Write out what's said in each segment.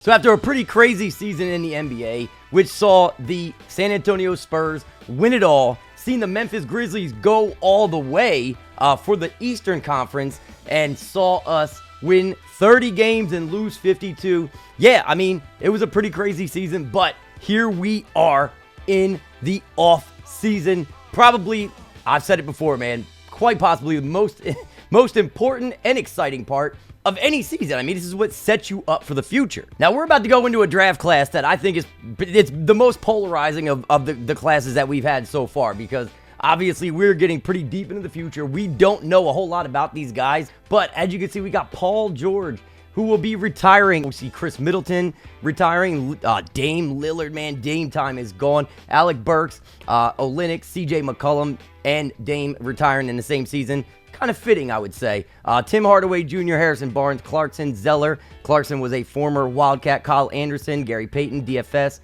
So after a pretty crazy season in the NBA, which saw the San Antonio Spurs win it all, seen the Memphis Grizzlies go all the way for the Eastern Conference, and saw us win 30 games and lose 52. Yeah, I mean, it was a pretty crazy season, but here we are in the off season. Probably, I've said it before, man, quite possibly the most important and exciting part of any season. I mean, this is what sets you up for the future. Now, we're about to go into a draft class that I think it's the most polarizing of the classes that we've had so far, because obviously we're getting pretty deep into the future. We don't know a whole lot about these guys, but as you can see, we got Paul George, who will be retiring. We see Chris Middleton retiring. Dame Lillard, man, Dame time is gone. Alec Burks, Olynyk, CJ McCollum, and Dame retiring in the same season. Kind of fitting, I would say. Tim Hardaway Jr., Harrison Barnes, Clarkson, Zeller. Clarkson was a former Wildcat. Kyle Anderson, Gary Payton, DFS.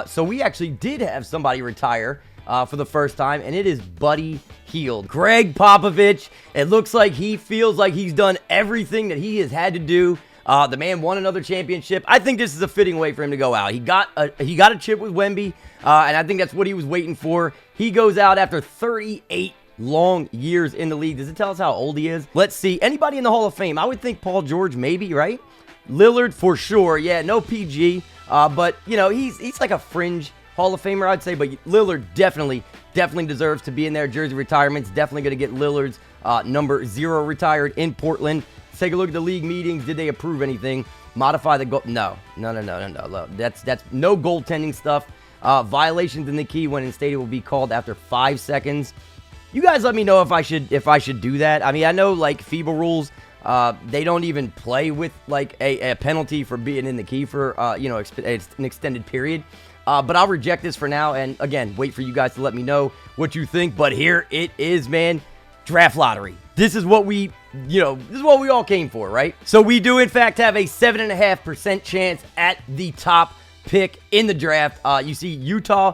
So we actually did have somebody retire for the first time, and it is Buddy Hield. Greg Popovich, it looks like he feels like he's done everything that he has had to do. The man won another championship. I think this is a fitting way for him to go out. He got a chip with Wemby, and I think that's what he was waiting for. He goes out after 38 long years in the league. Does it tell us how old he is? Let's see. Anybody in the Hall of Fame? I would think Paul George, maybe, right? Lillard for sure. Yeah, no PG. But, you know, he's like a fringe Hall of Famer, I'd say. But Lillard definitely deserves to be in there. Jersey retirements, definitely going to get Lillard's number 0 retired in Portland. Let's take a look at the league meetings. Did they approve anything? Modify the goal? No. That's no goaltending stuff. Violations in the key when in stadium will be called after 5 seconds. You guys let me know if I should do that. I mean, I know like FIBA rules, they don't even play with like a penalty for being in the key for it's an extended period. But I'll reject this for now, and again, wait for you guys to let me know what you think. But here it is, man. Draft lottery. This is what we all came for, right? So we do in fact have a 7.5% chance at the top pick in the draft. You see Utah,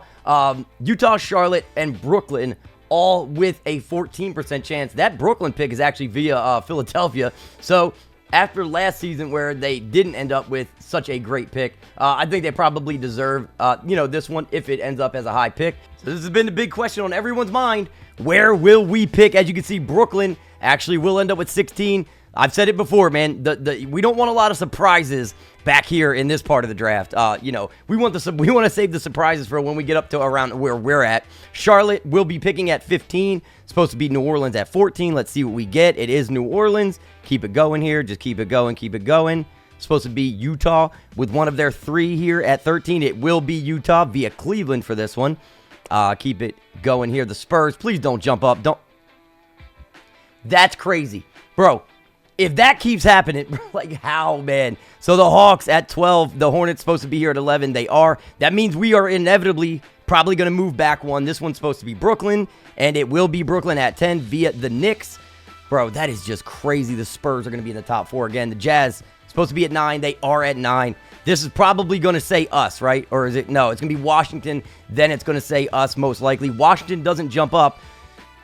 Charlotte, and Brooklyn, all with a 14% chance. That Brooklyn pick is actually via Philadelphia. So after last season where they didn't end up with such a great pick, I think they probably deserve, this one if it ends up as a high pick. So this has been the big question on everyone's mind. Where will we pick? As you can see, Brooklyn actually will end up with 16. I've said it before, man. We don't want a lot of surprises back here in this part of the draft. We want to save the surprises for when we get up to around where we're at. Charlotte will be picking at 15. It's supposed to be New Orleans at 14. Let's see what we get. It is New Orleans. Keep it going here. Just keep it going. Keep it going. It's supposed to be Utah with one of their 3 here at 13. It will be Utah via Cleveland for this one. Keep it going here. The Spurs, please don't jump up. Don't. That's crazy, bro. If that keeps happening, like how, man? So the Hawks at 12, the Hornets supposed to be here at 11. They are. That means we are inevitably probably going to move back one. This one's supposed to be Brooklyn, and it will be Brooklyn at 10 via the Knicks. Bro, that is just crazy. The Spurs are going to be in the top 4 again. The Jazz supposed to be at 9. They are at 9. This is probably going to say us, right? Or is it? No, it's going to be Washington. Then it's going to say us most likely. Washington doesn't jump up.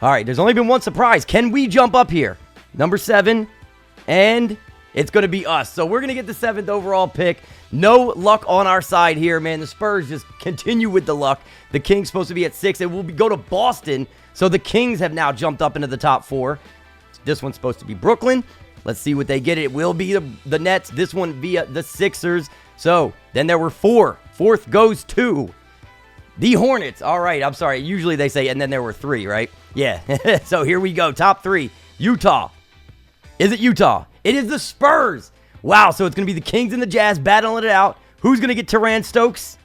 All right, there's only been one surprise. Can we jump up here? Number 7. And it's going to be us. So we're going to get the 7th overall pick. No luck on our side here, man. The Spurs just continue with the luck. The Kings supposed to be at 6. It will go to Boston. So the Kings have now jumped up into the top 4. This one's supposed to be Brooklyn. Let's see what they get. It will be the Nets. This one via the Sixers. So then there were 4. 4th goes to the Hornets. All right, I'm sorry. Usually they say, and then there were 3, right? Yeah. So here we go. Top 3. Utah. Is it Utah? It is the Spurs. Wow, so it's going to be the Kings and the Jazz battling it out. Who's going to get Terran Stokes?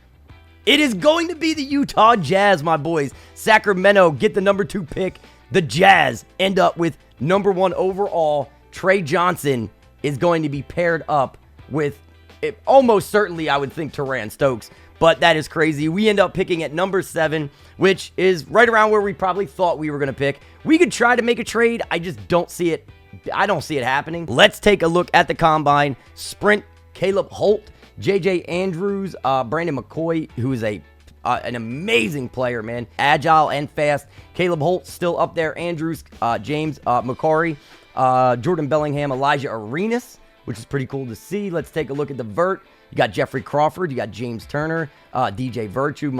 It is going to be the Utah Jazz, my boys. Sacramento get the number 2 pick. The Jazz end up with number 1 overall. Trey Johnson is going to be paired up with, almost certainly, I would think, Terran Stokes. But that is crazy. We end up picking at number 7, which is right around where we probably thought we were going to pick. We could try to make a trade. I just don't see it. I don't see it happening. Let's take a look at the combine. Sprint, Caleb Holt, JJ Andrews, Brandon McCoy, who is an amazing player, man. Agile and fast. Caleb Holt still up there. Andrews, James McCarry, Jordan Bellingham, Elijah Arenas, which is pretty cool to see. Let's take a look at the vert. You got Jeffrey Crawford. You got James Turner, DJ Virtue,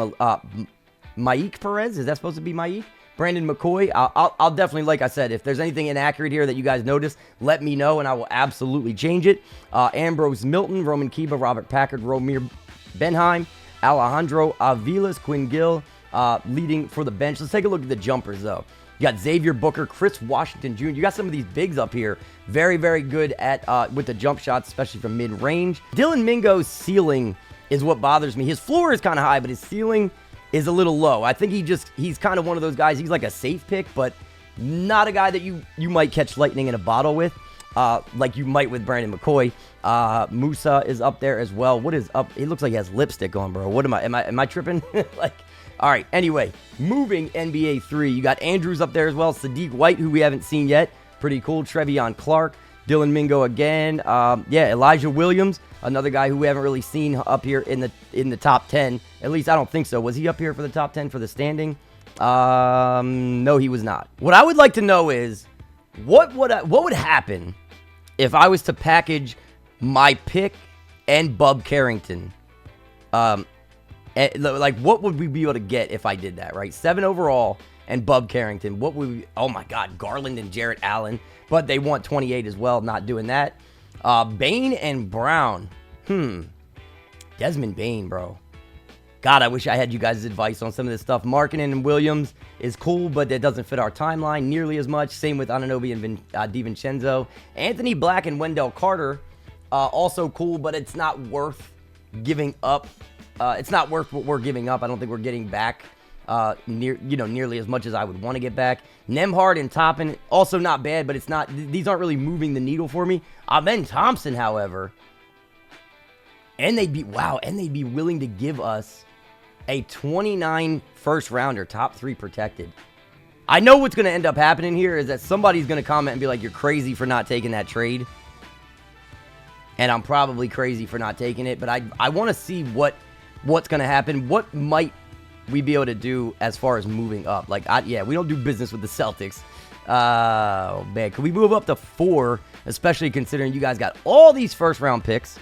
Maik Perez. Is that supposed to be Maik? Brandon McCoy. I'll definitely, like I said, if there's anything inaccurate here that you guys notice, let me know, and I will absolutely change it. Ambrose Milton, Roman Kiba, Robert Packard, Romir Benheim, Alejandro Avilas, Quinn Gill, leading for the bench. Let's take a look at the jumpers, though. You got Xavier Booker, Chris Washington Jr. You got some of these bigs up here. Very, very good at with the jump shots, especially from mid-range. Dylan Mingo's ceiling is what bothers me. His floor is kind of high, but his ceiling is a little low. I think he's kind of one of those guys. He's like a safe pick, but not a guy that you might catch lightning in a bottle with, like you might with Brandon McCoy. Musa is up there as well. What is up? It looks like he has lipstick on, bro. What am I tripping? Like, all right. Anyway, moving NBA 3. You got Andrews up there as well. Sadiq White, who we haven't seen yet. Pretty cool. Trevion Clark. Dylan Mingo again. Yeah, Elijah Williams, another guy who we haven't really seen up here in the top 10. At least I don't think so. Was he up here for the top 10 for the standing? No, he was not. What I would like to know is what would happen if I was to package my pick and Bub Carrington. Like, what would we be able to get if I did that, right? 7 overall and Bub Carrington. What would we... Oh, my God. Garland and Jarrett Allen. But they want 28 as well. Not doing that. Bain and Brown. Desmond Bain, bro. God, I wish I had you guys' advice on some of this stuff. Markkanen and Williams is cool, but that doesn't fit our timeline nearly as much. Same with Anunoby and DiVincenzo. Anthony Black and Wendell Carter. Also cool, but it's not worth giving up. It's not worth what we're giving up. I don't think we're getting back nearly as much as I would want to get back. Nembhard and Toppin, also not bad, but it's not. These aren't really moving the needle for me. Amen Thompson, however, and they'd be willing to give us a 29 first rounder, top 3 protected. I know what's going to end up happening here is that somebody's going to comment and be like, "You're crazy for not taking that trade," and I'm probably crazy for not taking it. But I want to see what's going to happen. What might we be able to do as far as moving up? Like, yeah, we don't do business with the Celtics. Oh, man. Can we move up to 4, especially considering you guys got all these first-round picks?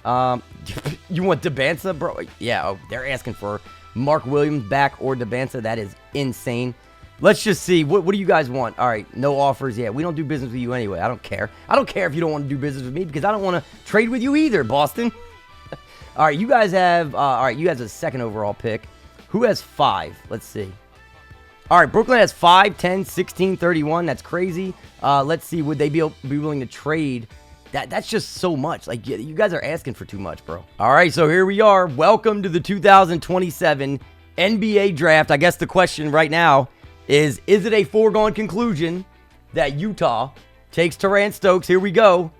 You want Debanza, bro? Yeah, they're asking for Mark Williams back or Debanza. That is insane. Let's just see. What do you guys want? All right, no offers. Yeah, we don't do business with you anyway. I don't care. I don't care if you don't want to do business with me because I don't want to trade with you either, Boston. All right, you guys have a second overall pick. Who has 5? Let's see. All right, Brooklyn has 5, 10, 16, 31. That's crazy. Let's see. Would they be willing to trade? That's just so much. Like, you guys are asking for too much, bro. All right, so here we are. Welcome to the 2027 NBA draft. I guess the question right now is it a foregone conclusion that Utah takes Terrence Stokes? Here we go.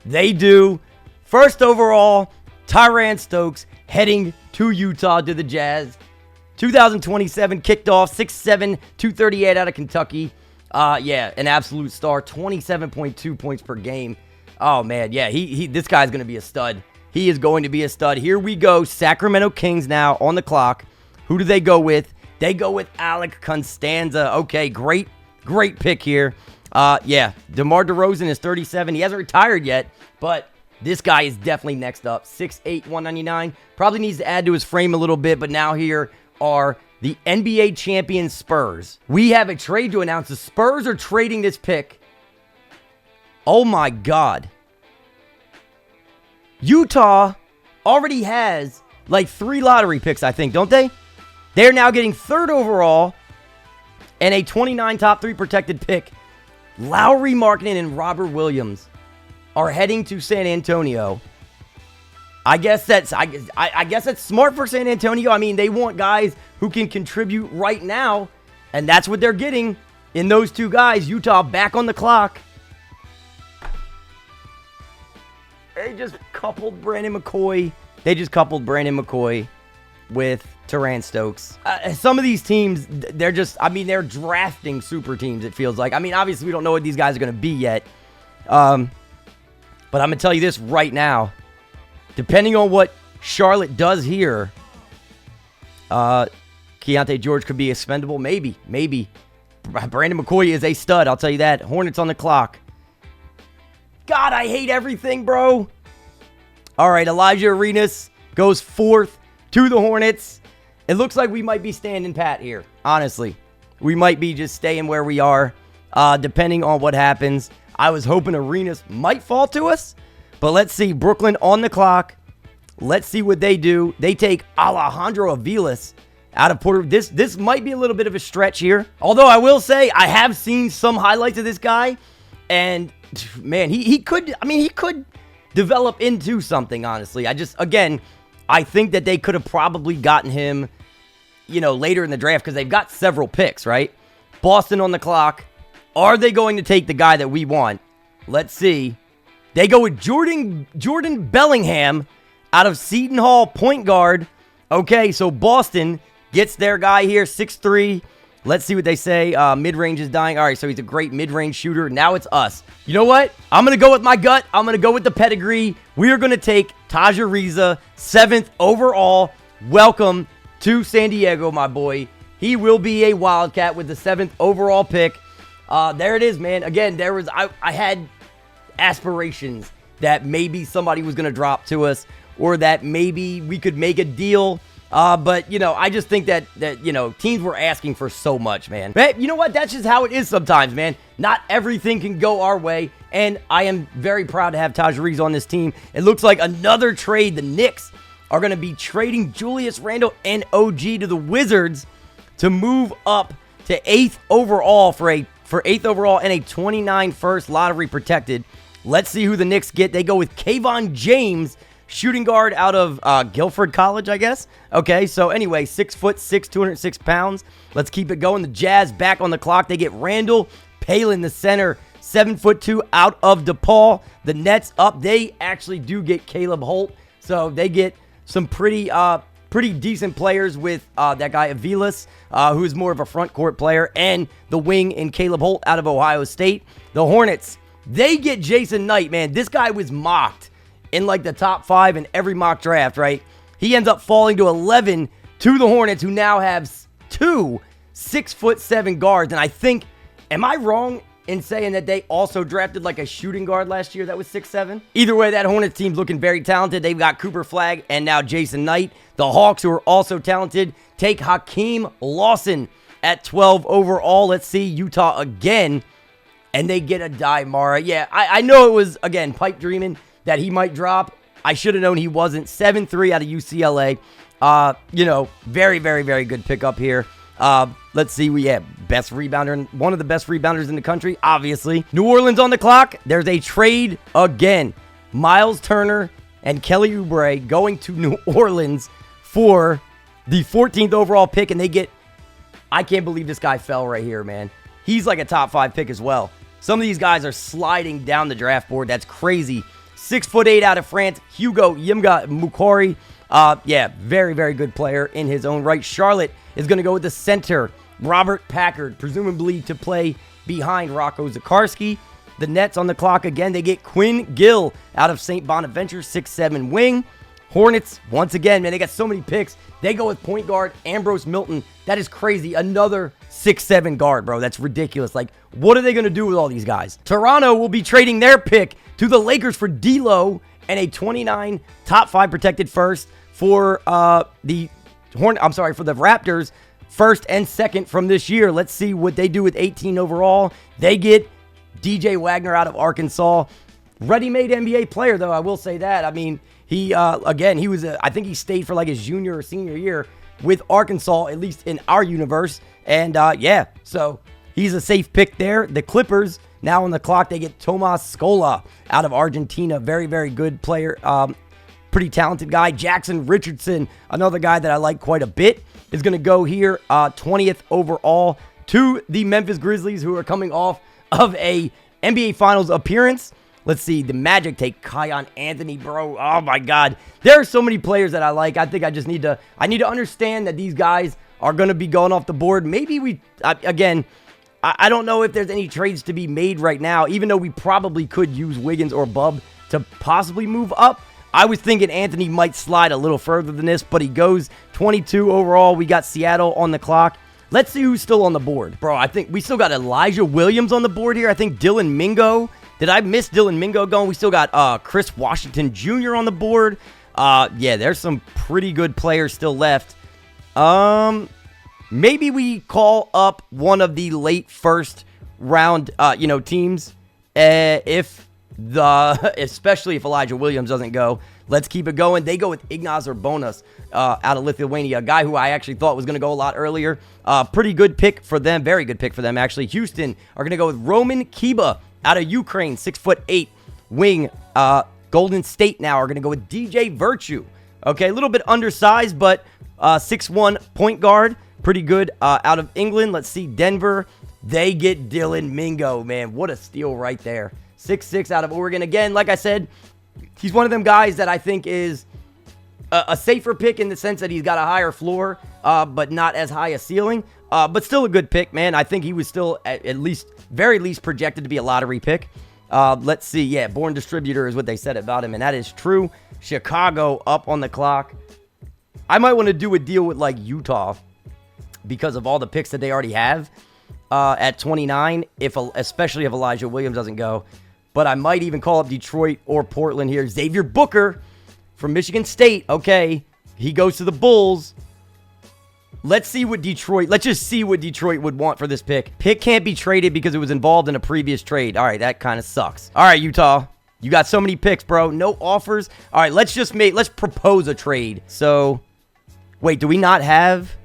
They do. First overall, Terrence Stokes heading to Utah to the Jazz. 2027 kicked off 6'7", 238 out of Kentucky. Yeah, an absolute star. 27.2 points per game. Oh, man, yeah, this guy's going to be a stud. He is going to be a stud. Here we go. Sacramento Kings now on the clock. Who do they go with? They go with Alec Constanza. Okay, great pick here. Yeah, DeMar DeRozan is 37. He hasn't retired yet, but this guy is definitely next up. 6'8", 199. Probably needs to add to his frame a little bit, but now here are the NBA champion Spurs. We have a trade to announce. The Spurs are trading this pick. Oh my God. Utah already has like 3 lottery picks, I think, don't they? They're now getting 3rd overall and a 29 top 3 protected pick. Lowry Markkanen and Robert Williams are heading to San Antonio. I guess that's smart for San Antonio. I mean, they want guys who can contribute right now, and that's what they're getting in those 2 guys. Utah back on the clock. They just coupled Brandon McCoy. With Terrence Stokes. Some of these teams, they're drafting super teams, it feels like. I mean, obviously, we don't know what these guys are going to be yet. But I'm going to tell you this right now. Depending on what Charlotte does here, Keontae George could be expendable. Maybe. Brandon McCoy is a stud, I'll tell you that. Hornets on the clock. God, I hate everything, bro. All right, Elijah Arenas goes 4th to the Hornets. It looks like we might be standing pat here, honestly. We might be just staying where we are, depending on what happens. I was hoping Arenas might fall to us, but let's see. Brooklyn on the clock. Let's see what they do. They take Alejandro Aviles out of Puerto Rico. This might be a little bit of a stretch here. Although I will say I have seen some highlights of this guy, and man, he could develop into something, honestly. I think that they could have probably gotten him, later in the draft because they've got several picks, right? Boston on the clock. Are they going to take the guy that we want? Let's see. They go with Jordan Bellingham out of Seton Hall, point guard. Okay, so Boston gets their guy here, 6'3". Let's see what they say. Mid-range is dying. All right, so he's a great mid-range shooter. Now it's us. You know what? I'm going to go with my gut. I'm going to go with the pedigree. We are going to take Taj Ariza, 7th overall. Welcome to San Diego, my boy. He will be a Wildcat with the 7th overall pick. There it is, man. Again, I had aspirations that maybe somebody was going to drop to us or that maybe we could make a deal. But, I just think that teams were asking for so much, man. But you know what? That's just how it is sometimes, man. Not everything can go our way, and I am very proud to have Taj Ariza on this team. It looks like another trade. The Knicks are going to be trading Julius Randle and OG to the Wizards to move up to 8th overall for 8th overall and a 29 first lottery protected. Let's see who the Knicks get. They go with Kayvon James, shooting guard out of Guilford College, I guess. Okay, so anyway, 6'6", 206 pounds. Let's keep it going. The Jazz back on the clock. They get Randall Palin, the center, 7'2", out of DePaul. The Nets up. They actually do get Caleb Holt. So they get some pretty decent players with that guy Aviles, who is more of a front court player, and the wing in Caleb Holt out of Ohio State. The Hornets, they get Jason Knight, man. This guy was mocked in like the top 5 in every mock draft, right? He ends up falling to 11 to the Hornets, who now have 2 6'7" guards. And I think, am I wrong in saying that they also drafted like a shooting guard last year that was 6'7"? Either way, that Hornets team's looking very talented. They've got Cooper Flagg and now Jason Knight. The Hawks, who are also talented, take Hakeem Lawson at 12 overall. Let's see, Utah again, and they get a Mara. Yeah, I know it was, again, pipe dreaming that he might drop. I should have known he wasn't. 7'3" out of UCLA. Very, very, very good pickup here. Let's see. We have best rebounder, one of the best rebounders in the country, obviously. New Orleans on the clock. There's a trade again. Miles Turner and Kelly Oubre going to New Orleans for the 14th overall pick, and they get, I can't believe this guy fell right here, man. He's like a top 5 pick as well. Some of these guys are sliding down the draft board. That's crazy. 6'8" out of France, Hugo Yimga Mukori. Very, very good player in his own right. Charlotte is going to go with the center, Robert Packard, presumably to play behind Rocco Zakarsky. The Nets on the clock again. They get Quinn Gill out of St. Bonaventure, 6'7" wing. Hornets, once again, man, they got so many picks. They go with point guard Ambrose Milton. That is crazy. Another 6'7" guard, bro. That's ridiculous. Like, what are they going to do with all these guys? Toronto will be trading their pick to the Lakers for D'Lo and a 29 top 5 protected first for the Raptors, first and second from this year. Let's see what they do with 18 overall. They get DJ Wagner out of Arkansas. Ready-made NBA player, though, I will say that. I mean, I think he stayed for like his junior or senior year with Arkansas, at least in our universe. And so he's a safe pick there. The Clippers, now on the clock, they get Tomas Scola out of Argentina. Very, very good player. Pretty talented guy. Jackson Richardson, another guy that I like quite a bit, is going to go here 20th overall to the Memphis Grizzlies, who are coming off of a NBA Finals appearance. Let's see, the Magic take Kion Anthony, bro. Oh, my God. There are so many players that I like. I think I just need to understand that these guys are going to be going off the board. Maybe I don't know if there's any trades to be made right now, even though we probably could use Wiggins or Bub to possibly move up. I was thinking Anthony might slide a little further than this, but he goes 22 overall. We got Seattle on the clock. Let's see who's still on the board. Bro, I think we still got Elijah Williams on the board here. I think Dylan Mingo Did I miss Dylan Mingo going? We still got Chris Washington Jr. on the board. Yeah, there's some pretty good players still left. Maybe we call up one of the late first round, teams. Especially if Elijah Williams doesn't go. Let's keep it going. They go with Ignaz Urbonas out of Lithuania, a guy who I actually thought was going to go a lot earlier. Pretty good pick for them. Very good pick for them, actually. Houston are going to go with Roman Kiba out of Ukraine, 6'8" wing. Golden State now are going to go with DJ Virtue. Okay, a little bit undersized, but 6'1" point guard. Pretty good out of England. Let's see, Denver. They get Dylan Mingo, man. What a steal right there. 6'6" out of Oregon. Again, like I said, he's one of them guys that I think is a safer pick in the sense that he's got a higher floor, but not as high a ceiling. But still a good pick, man. I think he was still at least, very least projected to be a lottery pick. Let's see. Yeah, born distributor is what they said about him, and that is true. Chicago up on the clock. I might want to do a deal with like Utah because of all the picks that they already have at 29, especially if Elijah Williams doesn't go. But I might even call up Detroit or Portland here. Xavier Booker from Michigan State. Okay, he goes to the Bulls. Let's just see what Detroit would want for this pick. Pick can't be traded because it was involved in a previous trade. All right, that kind of sucks. All right, Utah. You got so many picks, bro. No offers. All right, let's propose a trade. So, wait, do we not have...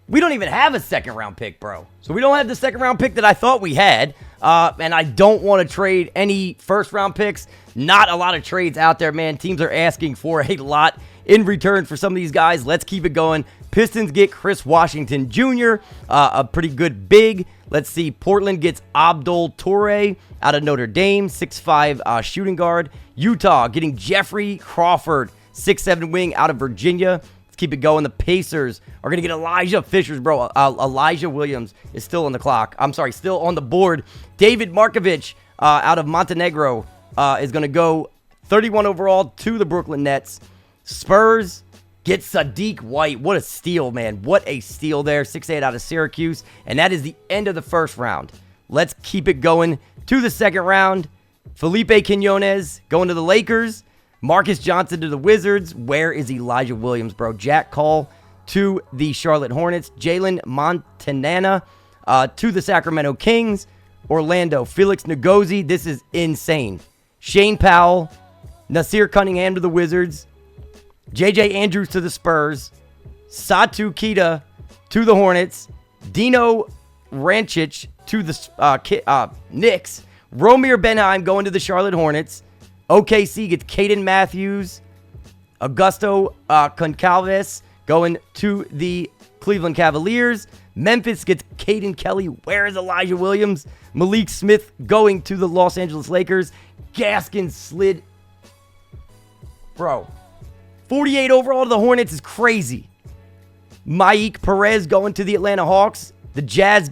We don't even have a second round pick, bro. So we don't have the second round pick that I thought we had. And I don't want to trade any first round picks. Not a lot of trades out there, man. Teams are asking for a lot in return for some of these guys. Let's keep it going. Pistons get Chris Washington Jr., a pretty good big. Let's see. Portland gets Abdul Toure out of Notre Dame, 6'5" shooting guard. Utah getting Jeffrey Crawford, 6'7" wing out of Virginia. Keep it going. The Pacers are going to get Elijah Fishers, bro. Elijah Williams is still on the clock. I'm sorry, still on the board. David Markovic out of Montenegro is going to go 31 overall to the Brooklyn Nets. Spurs get Sadiq White. What a steal, man. What a steal there. 6'8" out of Syracuse. And that is the end of the first round. Let's keep it going to the second round. Felipe Quinones going to the Lakers. Marcus Johnson to the Wizards. Where is Elijah Williams, bro? Jack Call to the Charlotte Hornets. Jalen Montanana to the Sacramento Kings. Orlando, Felix Ngozi. This is insane. Shane Powell. Nasir Cunningham to the Wizards. JJ Andrews to the Spurs. Satu Kita to the Hornets. Dino Rancic to the Knicks. Romir Benheim going to the Charlotte Hornets. OKC gets Caden Matthews. Augusto Goncalves going to the Cleveland Cavaliers. Memphis gets Caden Kelly. Where is Elijah Williams? Malik Smith going to the Los Angeles Lakers. Gaskin slid. Bro, 48 overall to the Hornets is crazy. Mike Perez going to the Atlanta Hawks. The Jazz.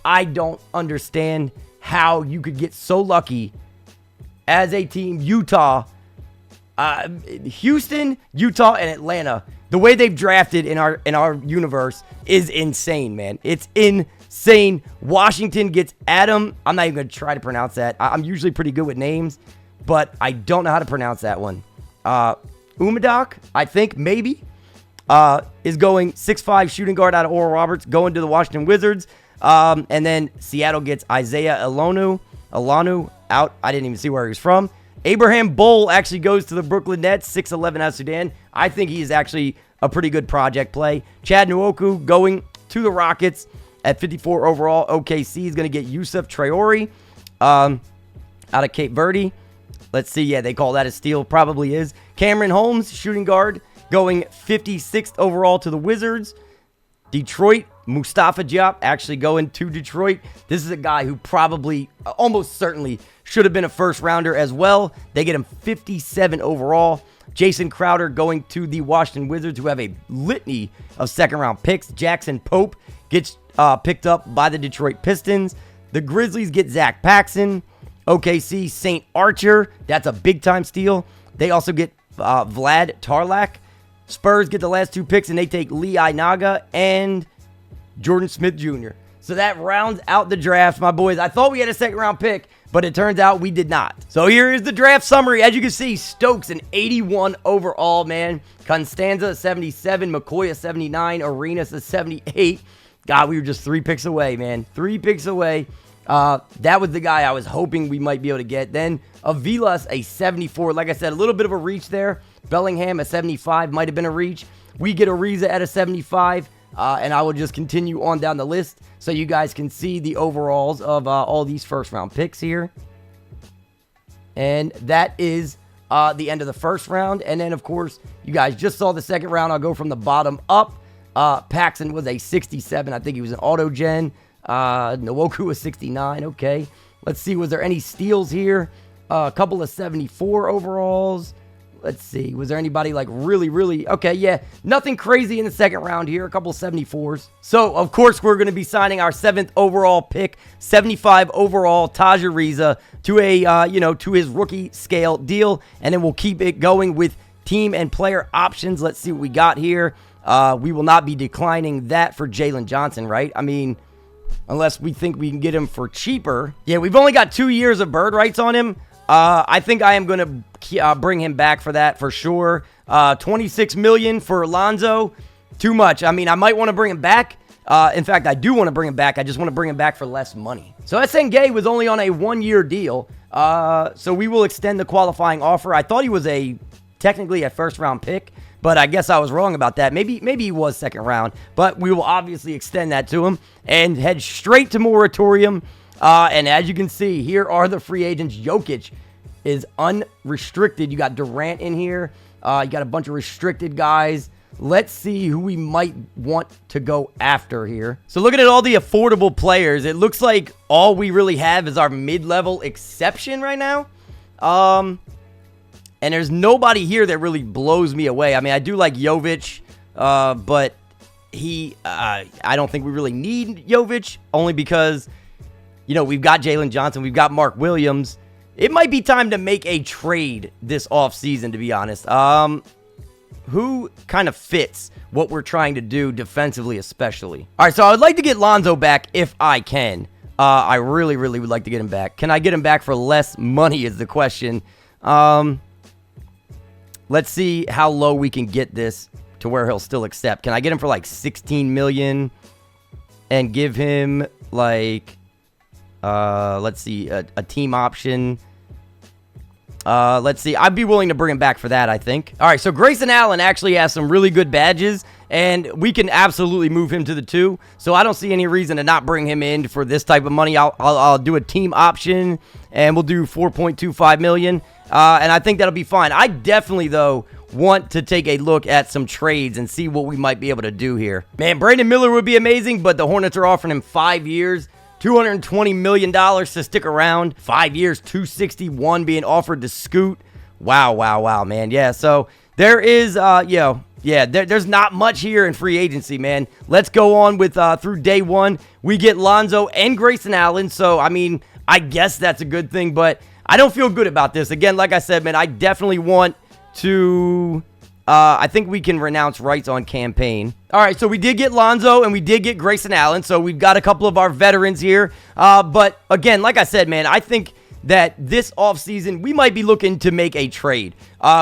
I don't understand how you could get so lucky as a team. Utah, Houston, Utah, and Atlanta. The way they've drafted in our universe is insane, man. It's insane. Washington gets Adam. I'm not even going to try to pronounce that. I'm usually pretty good with names, but I don't know how to pronounce that one. Umadoc, I think, maybe, is going 6'5" shooting guard out of Oral Roberts, going to the Washington Wizards. And then Seattle gets Isaiah Alonu out. I didn't even see where he was from. Abraham Bowl actually goes to the Brooklyn Nets, 6'11" out of Sudan. I think he's actually a pretty good project play. Chad Nwoku going to the Rockets at 54 overall. OKC is going to get Yusuf Traore out of Cape Verde. Let's see. Yeah, they call that a steal. Probably is. Cameron Holmes, shooting guard, going 56th overall to the Wizards. Detroit, Mustafa Diop actually going to Detroit. This is a guy who probably, almost certainly, should have been a first rounder as well. They get him 57 overall. Jason Crowder going to the Washington Wizards, who have a litany of second round picks. Jackson Pope gets picked up by the Detroit Pistons. The Grizzlies get Zach Paxson. OKC, St. Archer. That's a big time steal. They also get Vlad Tarlak. Spurs get the last two picks, and they take Lee Naga and Jordan Smith Jr. So that rounds out the draft, my boys. I thought we had a second round pick, but it turns out we did not. So here is the draft summary. As you can see, Stokes an 81 overall, man. Constanza a 77, McCoy a 79, Arenas a 78. God, we were just 3 picks away, man. 3 picks away. That was the guy I was hoping we might be able to get. Then Avilas a 74. Like I said, a little bit of a reach there. Bellingham a 75 might have been a reach. We get Ariza at a 75. And I will just continue on down the list so you guys can see the overalls of all these first round picks here. And that is the end of the first round. And then, of course, you guys just saw the second round. I'll go from the bottom up. Paxson was a 67. I think he was an auto-gen. Nwoku was 69. Okay. Let's see. Was there any steals here? A couple of 74 overalls. Let's see. Was there anybody like really... Okay, yeah. Nothing crazy in the second round here. A couple 74s. So, of course, we're going to be signing our 7th overall pick. 75 overall Taj Ariza to a, to his rookie scale deal. And then we'll keep it going with team and player options. Let's see what we got here. We will not be declining that for Jalen Johnson, right? I mean, unless we think we can get him for cheaper. Yeah, we've only got 2 years of bird rights on him. I think I am going to bring him back for that for sure. $26 million for Alonzo. Too much. I mean, I might want to bring him back. In fact, I do want to bring him back. I just want to bring him back for less money. So SN Gay was only on a 1-year deal. So we will extend the qualifying offer. I thought he was technically a first-round pick, but I guess I was wrong about that. Maybe he was second round, but we will obviously extend that to him and head straight to moratorium. And as you can see, here are the free agents. Jokic is unrestricted. You got Durant in here. You got a bunch of restricted guys. Let's see who we might want to go after here. So looking at all the affordable players, it looks like all we really have is our mid-level exception right now. And there's nobody here that really blows me away. I mean, I do like Jovic, but I don't think we really need Jovic, only because, we've got Jalen Johnson, we've got Mark Williams. It might be time to make a trade this offseason, to be honest. Who kind of fits what we're trying to do defensively, especially? All right, so I would like to get Lonzo back if I can. I really, really would like to get him back. Can I get him back for less money is the question. Let's see how low we can get this to where he'll still accept. Can I get him for like 16 million and give him like, let's see, a team option? Let's see. I'd be willing to bring him back for that, I think. All right, so Grayson Allen actually has some really good badges, and we can absolutely move him to the 2. So I don't see any reason to not bring him in for this type of money. I'll do a team option, and we'll do 4.25 million. And I think that'll be fine. I definitely, though, want to take a look at some trades and see what we might be able to do here. Man, Brandon Miller would be amazing, but the Hornets are offering him 5 years. $220 million to stick around. 5 years, $261 being offered to Scoot. Wow, man. Yeah, so there is, there's not much here in free agency, man. Let's go on with, through day 1, we get Lonzo and Grayson Allen. So, I mean, I guess that's a good thing, but I don't feel good about this. Again, like I said, man, I definitely want to... I think we can renounce rights on campaign. All right, so we did get Lonzo and we did get Grayson Allen, so we've got a couple of our veterans here. But again, like I said, man, I think that this offseason we might be looking to make a trade.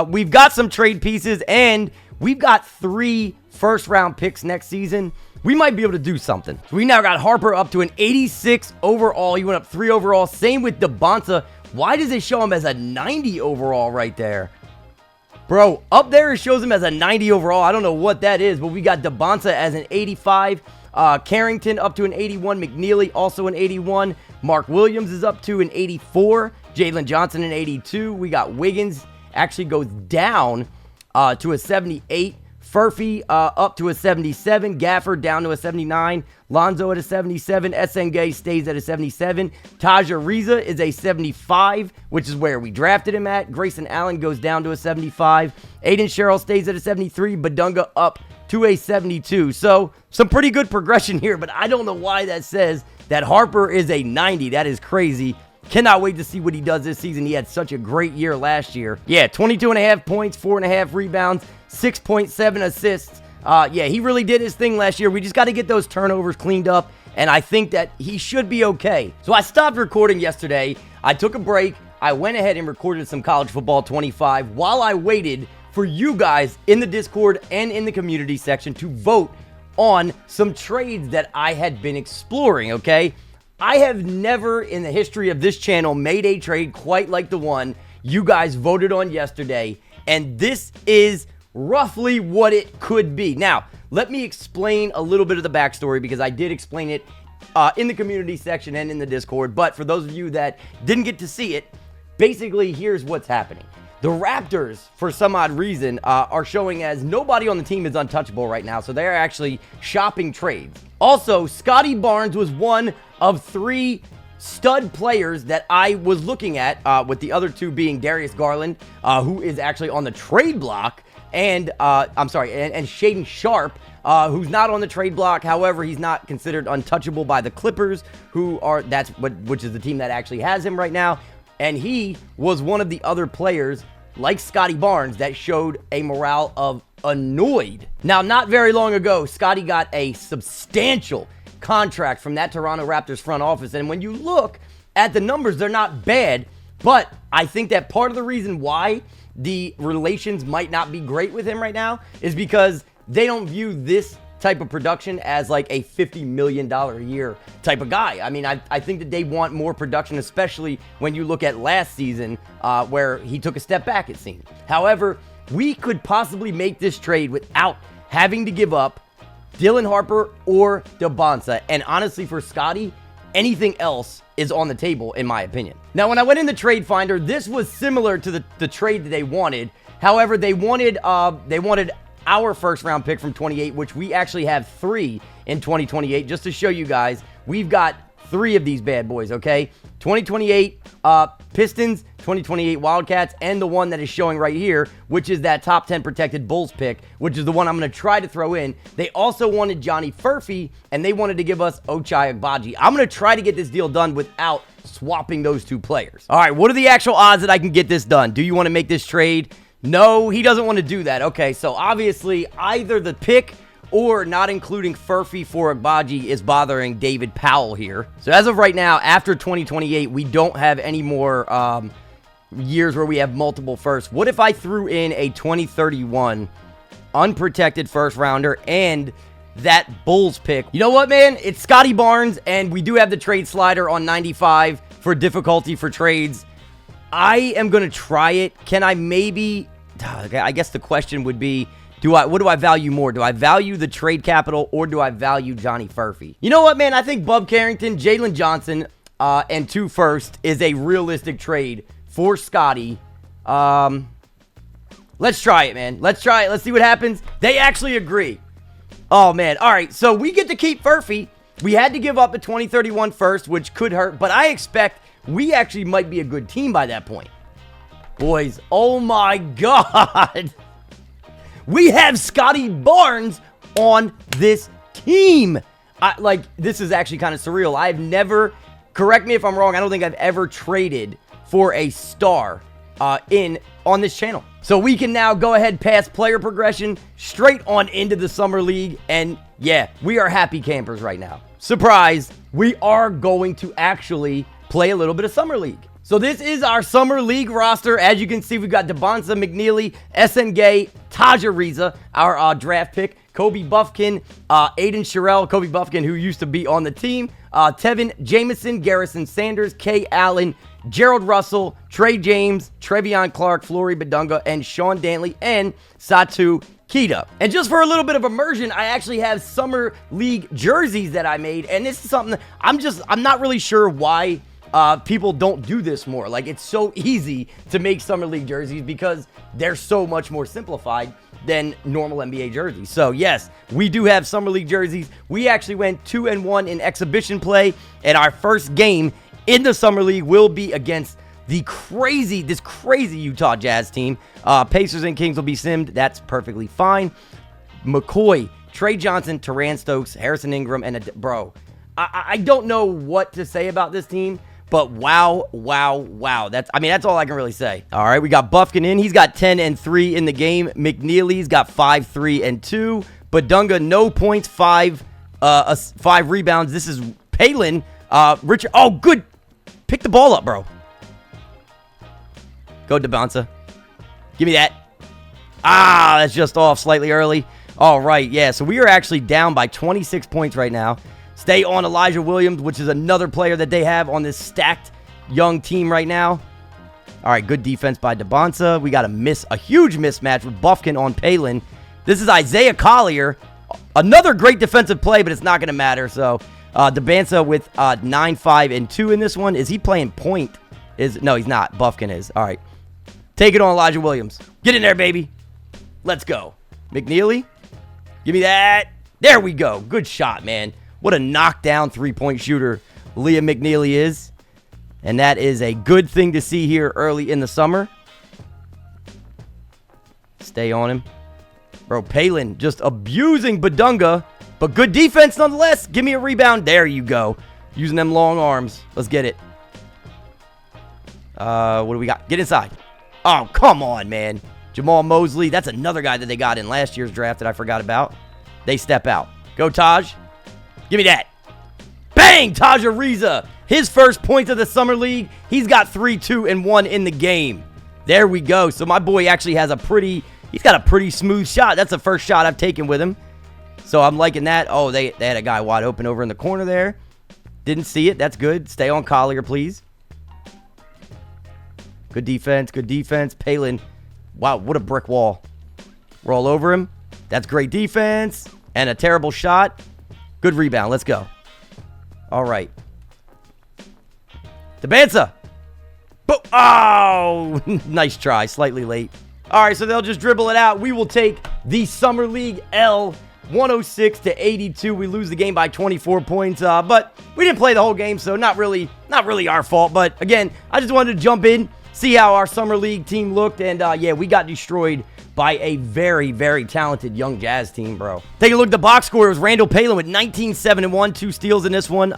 We've got some trade pieces, and we've got 3 first-round picks next season. We might be able to do something. So we now got Harper up to an 86 overall. He went up 3 overall. Same with DeBonta. Why does it show him as a 90 overall right there? Bro, up there it shows him as a 90 overall. I don't know what that is, but we got DeBonta as an 85. Carrington up to an 81. McNeely also an 81. Mark Williams is up to an 84. Jalen Johnson an 82. We got Wiggins actually goes down to a 78. Furphy up to a 77. Gafford down to a 79. Lonzo at a 77. SN stays at a 77. Taj Ariza is a 75, which is where we drafted him at. Grayson Allen goes down to a 75. Aiden Sherrill stays at a 73. Badunga up to a 72. So, some pretty good progression here, but I don't know why that says that Harper is a 90. That is crazy. Cannot wait to see what he does this season. He had such a great year last year. Yeah, 22.5 points, 4.5 rebounds, 6.7 assists. Yeah, he really did his thing last year. We just got to get those turnovers cleaned up, and I think that he should be okay. So I stopped recording yesterday. I took a break. I went ahead and recorded some College Football 25 while I waited for you guys in the Discord and in the community section to vote on some trades that I had been exploring, okay? I have never in the history of this channel made a trade quite like the one you guys voted on yesterday, and this is roughly what it could be. Now, let me explain a little bit of the backstory because I did explain it in the community section and in the Discord, but for those of you that didn't get to see it, basically, here's what's happening. The Raptors, for some odd reason, are showing as nobody on the team is untouchable right now, so they're actually shopping trades. Also, Scotty Barnes was one of 3 stud players that I was looking at, with the other 2 being Darius Garland, who is actually on the trade block, and, and Shaden Sharp, who's not on the trade block. However, he's not considered untouchable by the Clippers, which is the team that actually has him right now. And he was one of the other players, like Scotty Barnes, that showed a morale of annoyed. Now, not very long ago, Scotty got a substantial contract from that Toronto Raptors front office. And when you look at the numbers, they're not bad. But I think that part of the reason why the relations might not be great with him right now is because they don't view this type of production as like a $50 million a year type of guy. I mean, I think that they want more production, especially when you look at last season where he took a step back, it seemed. However, we could possibly make this trade without having to give up Dylan Harper or Dabonsa. And honestly, for Scotty, anything else is on the table, in my opinion. Now, when I went in the trade finder, this was similar to the trade that they wanted. However, they wanted our first round pick from 28, which we actually have 3 in 2028. Just to show you guys, we've got 3 of these bad boys, okay? 2028 Pistons, 2028 Wildcats, and the one that is showing right here, which is that top 10 protected Bulls pick, which is the one I'm going to try to throw in. They also wanted Johnny Furphy, and they wanted to give us Ochai Agbaji. I'm going to try to get this deal done without swapping those 2 players. All right, what are the actual odds that I can get this done? Do you want to make this trade? No, he doesn't want to do that. Okay, so obviously either the pick or not including Furphy for Agbaji is bothering David Powell here. So as of right now, after 2028, we don't have any more years where we have multiple firsts. What if I threw in a 2031 unprotected first rounder and that Bulls pick? You know what, man? It's Scotty Barnes, and we do have the trade slider on 95 for difficulty for trades. I am going to try it. Can I maybe... I guess the question would be, what do I value more? Do I value the trade capital or do I value Johnny Furphy? You know what, man? I think Bub Carrington, Jalen Johnson, and 2 firsts is a realistic trade for Scotty. Let's try it, man. Let's try it. Let's see what happens. They actually agree. Oh, man. All right, so we get to keep Furphy. We had to give up a 2031 first, which could hurt, but I expect we actually might be a good team by that point. Boys, oh my God. We have Scotty Barnes on this team. This is actually kind of surreal. I've never, correct me if I'm wrong, I don't think I've ever traded for a star on this channel. So we can now go ahead past player progression straight on into the Summer League. And yeah, we are happy campers right now. Surprise, we are going to actually play a little bit of Summer League. So this is our Summer League roster. As you can see, we've got Dabonsa McNeely, SN Gay, Taja Reza, our draft pick, Kobe Buffkin, Aiden Sherrill, Kobe Buffkin, who used to be on the team, Tevin Jameson, Garrison Sanders, Kay Allen, Gerald Russell, Trey James, Trevion Clark, Flory Badunga, and Sean Dantley, and Satu Kita. And just for a little bit of immersion, I actually have Summer League jerseys that I made, and this is something that I'm not really sure why people don't do this more. Like, it's so easy to make Summer League jerseys because they're so much more simplified than normal NBA jerseys. So yes, we do have Summer League jerseys. We actually went 2-1 in exhibition play, and our first game in the Summer League will be against this crazy Utah Jazz team. Pacers and Kings will be simmed. That's perfectly fine. McCoy, Trey Johnson, Teran Stokes, Harrison Ingram, and bro, I don't know what to say about this team, but wow. That's all I can really say. All right, we got Buffkin in. He's got 10-3 in the game. McNeely's got 5-3-2. Badunga, no points, 5 5 rebounds. This is Palin. Richard. Oh, good. Pick the ball up, bro. Go, Debonsa. Give me that. Ah, that's just off slightly early. All right, yeah, so we are actually down by 26 points right now. Stay on Elijah Williams, which is another player that they have on this stacked young team right now. All right, good defense by Debonsa. We got a huge mismatch with Buffkin on Palin. This is Isaiah Collier. Another great defensive play, but it's not going to matter. So, Debonsa with 9, 5, and 2 in this one. Is he playing point? No, he's not. Buffkin is. All right. Take it on Elijah Williams. Get in there, baby. Let's go. McNeely. Give me that. There we go. Good shot, man. What a knockdown three-point shooter Liam McNeely is. And that is a good thing to see here early in the summer. Stay on him. Bro, Palin just abusing Badunga. But good defense nonetheless. Give me a rebound. There you go. Using them long arms. Let's get it. What do we got? Get inside. Oh, come on, man. Jamal Mosley. That's another guy that they got in last year's draft that I forgot about. They step out. Go, Taj. Give me that. Bang! Taj Ariza. His first points of the Summer League. He's got 3, 2, and 1 in the game. There we go. So my boy actually has he's got a pretty smooth shot. That's the first shot I've taken with him. So I'm liking that. Oh, they had a guy wide open over in the corner there. Didn't see it. That's good. Stay on Collier, please. Good defense. Good defense. Palin. Wow, what a brick wall. Roll over him. That's great defense. And a terrible shot. Good rebound. Let's go. All right. Debonsa. Oh, nice try. Slightly late. All right, so they'll just dribble it out. We will take the Summer League L, 106-82. We lose the game by 24 points, but we didn't play the whole game, so not really our fault. But again, I just wanted to jump in, see how our Summer League team looked, and yeah, we got destroyed by a very, very talented young Jazz team, bro. Take a look at the box score. It was Randall Palin with 19, 7, and 1, 2 steals in this one.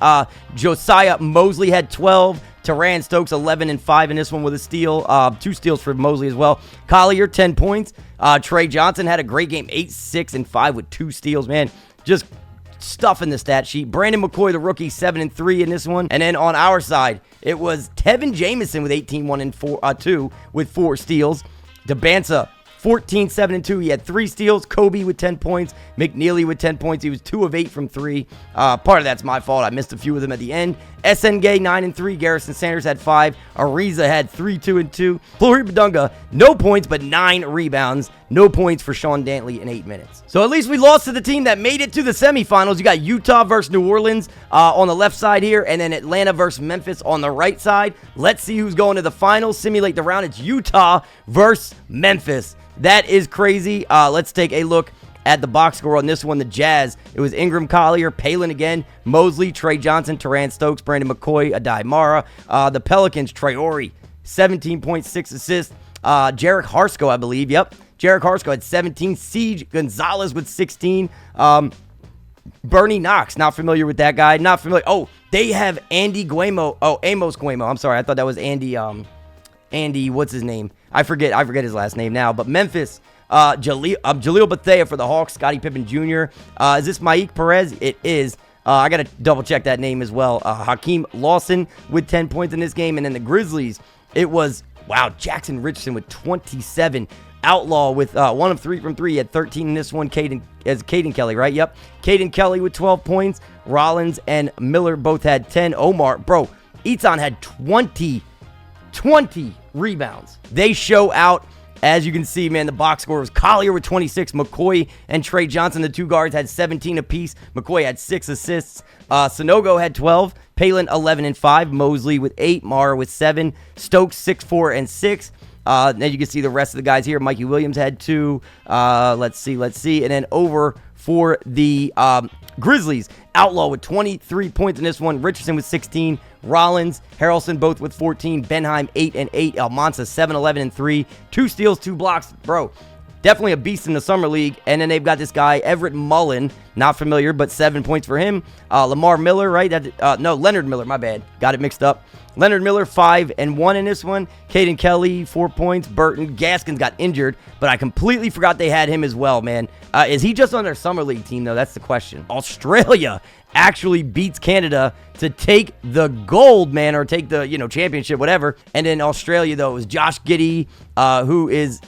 Josiah Mosley had 12. Teran Stokes 11 and 5 in this one with a steal. 2 steals for Mosley as well. Collier 10 points. Trey Johnson had a great game, 8, 6, and 5 with 2 steals, man. Just stuff in the stat sheet. Brandon McCoy, the rookie, 7 and 3 in this one. And then on our side, it was Tevin Jamison with 18, 1, and 2 with 4 steals. Debonsa 14, 7, and 2. He had 3 steals. Kobe with 10 points. McNeely with 10 points. He was 2 of 8 from 3. Part of that's my fault. I missed a few of them at the end. SN Gay, 9 and 3. Garrison Sanders had 5. Ariza had 3, 2, and 2. Florida Badunga, no points, but 9 rebounds. No points for Sean Dantley in 8 minutes. So at least we lost to the team that made it to the semifinals. You got Utah versus New Orleans on the left side here, and then Atlanta versus Memphis on the right side. Let's see who's going to the finals. Simulate the round. It's Utah versus Memphis. That is crazy. Let's take a look at the box score on this one. The Jazz, it was Ingram, Collier, Palin again, Mosley, Trey Johnson, Teran Stokes, Brandon McCoy, Adai Mara. The Pelicans, Traore, 17.6 assists. Jarek Harsko, I believe. Yep. Jarek Harsko had 17. Siege Gonzalez with 16. Bernie Knox, not familiar with that guy. Not familiar. Oh, they have Andy Guemo. Oh, Amos Guemo. I'm sorry. I thought that was Andy, what's his name? I forget his last name now. But Memphis, Jaleel Bethea for the Hawks, Scottie Pippen Jr. Is this Maik Perez? It is. I got to double check that name as well. Hakeem Lawson with 10 points in this game. And then the Grizzlies, it was, wow, Jackson Richardson with 27. Outlaw with 1 of 3 from 3. He had 13 in this one. Caden Kelly, right? Yep. Caden Kelly with 12 points. Rollins and Miller both had 10. Omar, bro, Eaton had 20 rebounds. They show out. As you can see, man, the box score was Collier with 26. McCoy and Trey Johnson, the 2 guards, had 17 apiece. McCoy had 6 assists. Sanogo had 12. Palin, 11 and 5. Mosley with 8. Mara with 7. Stokes, 6, 4, and 6. Then you can see the rest of the guys here. Mikey Williams had 2. Let's see. And then over for the Grizzlies, Outlaw with 23 points in this one. Richardson with 16. Rollins, Harrelson both with 14. Benheim 8 and 8. Almanza 7, 11 and 3. 2 steals, 2 blocks. Bro, definitely a beast in the summer league. And then they've got this guy, Everett Mullen, not familiar, but 7 points for him. Lamar Miller, right? No, Leonard Miller, my bad. Got it mixed up. Leonard Miller, 5 and 1 in this one. Caden Kelly, 4 points. Burton. Gaskins got injured, but I completely forgot they had him as well, man. Is he just on their summer league team, though? That's the question. Australia actually beats Canada to take the gold, man, or take the, championship, whatever. And then Australia, though, it was Josh Giddey, who is...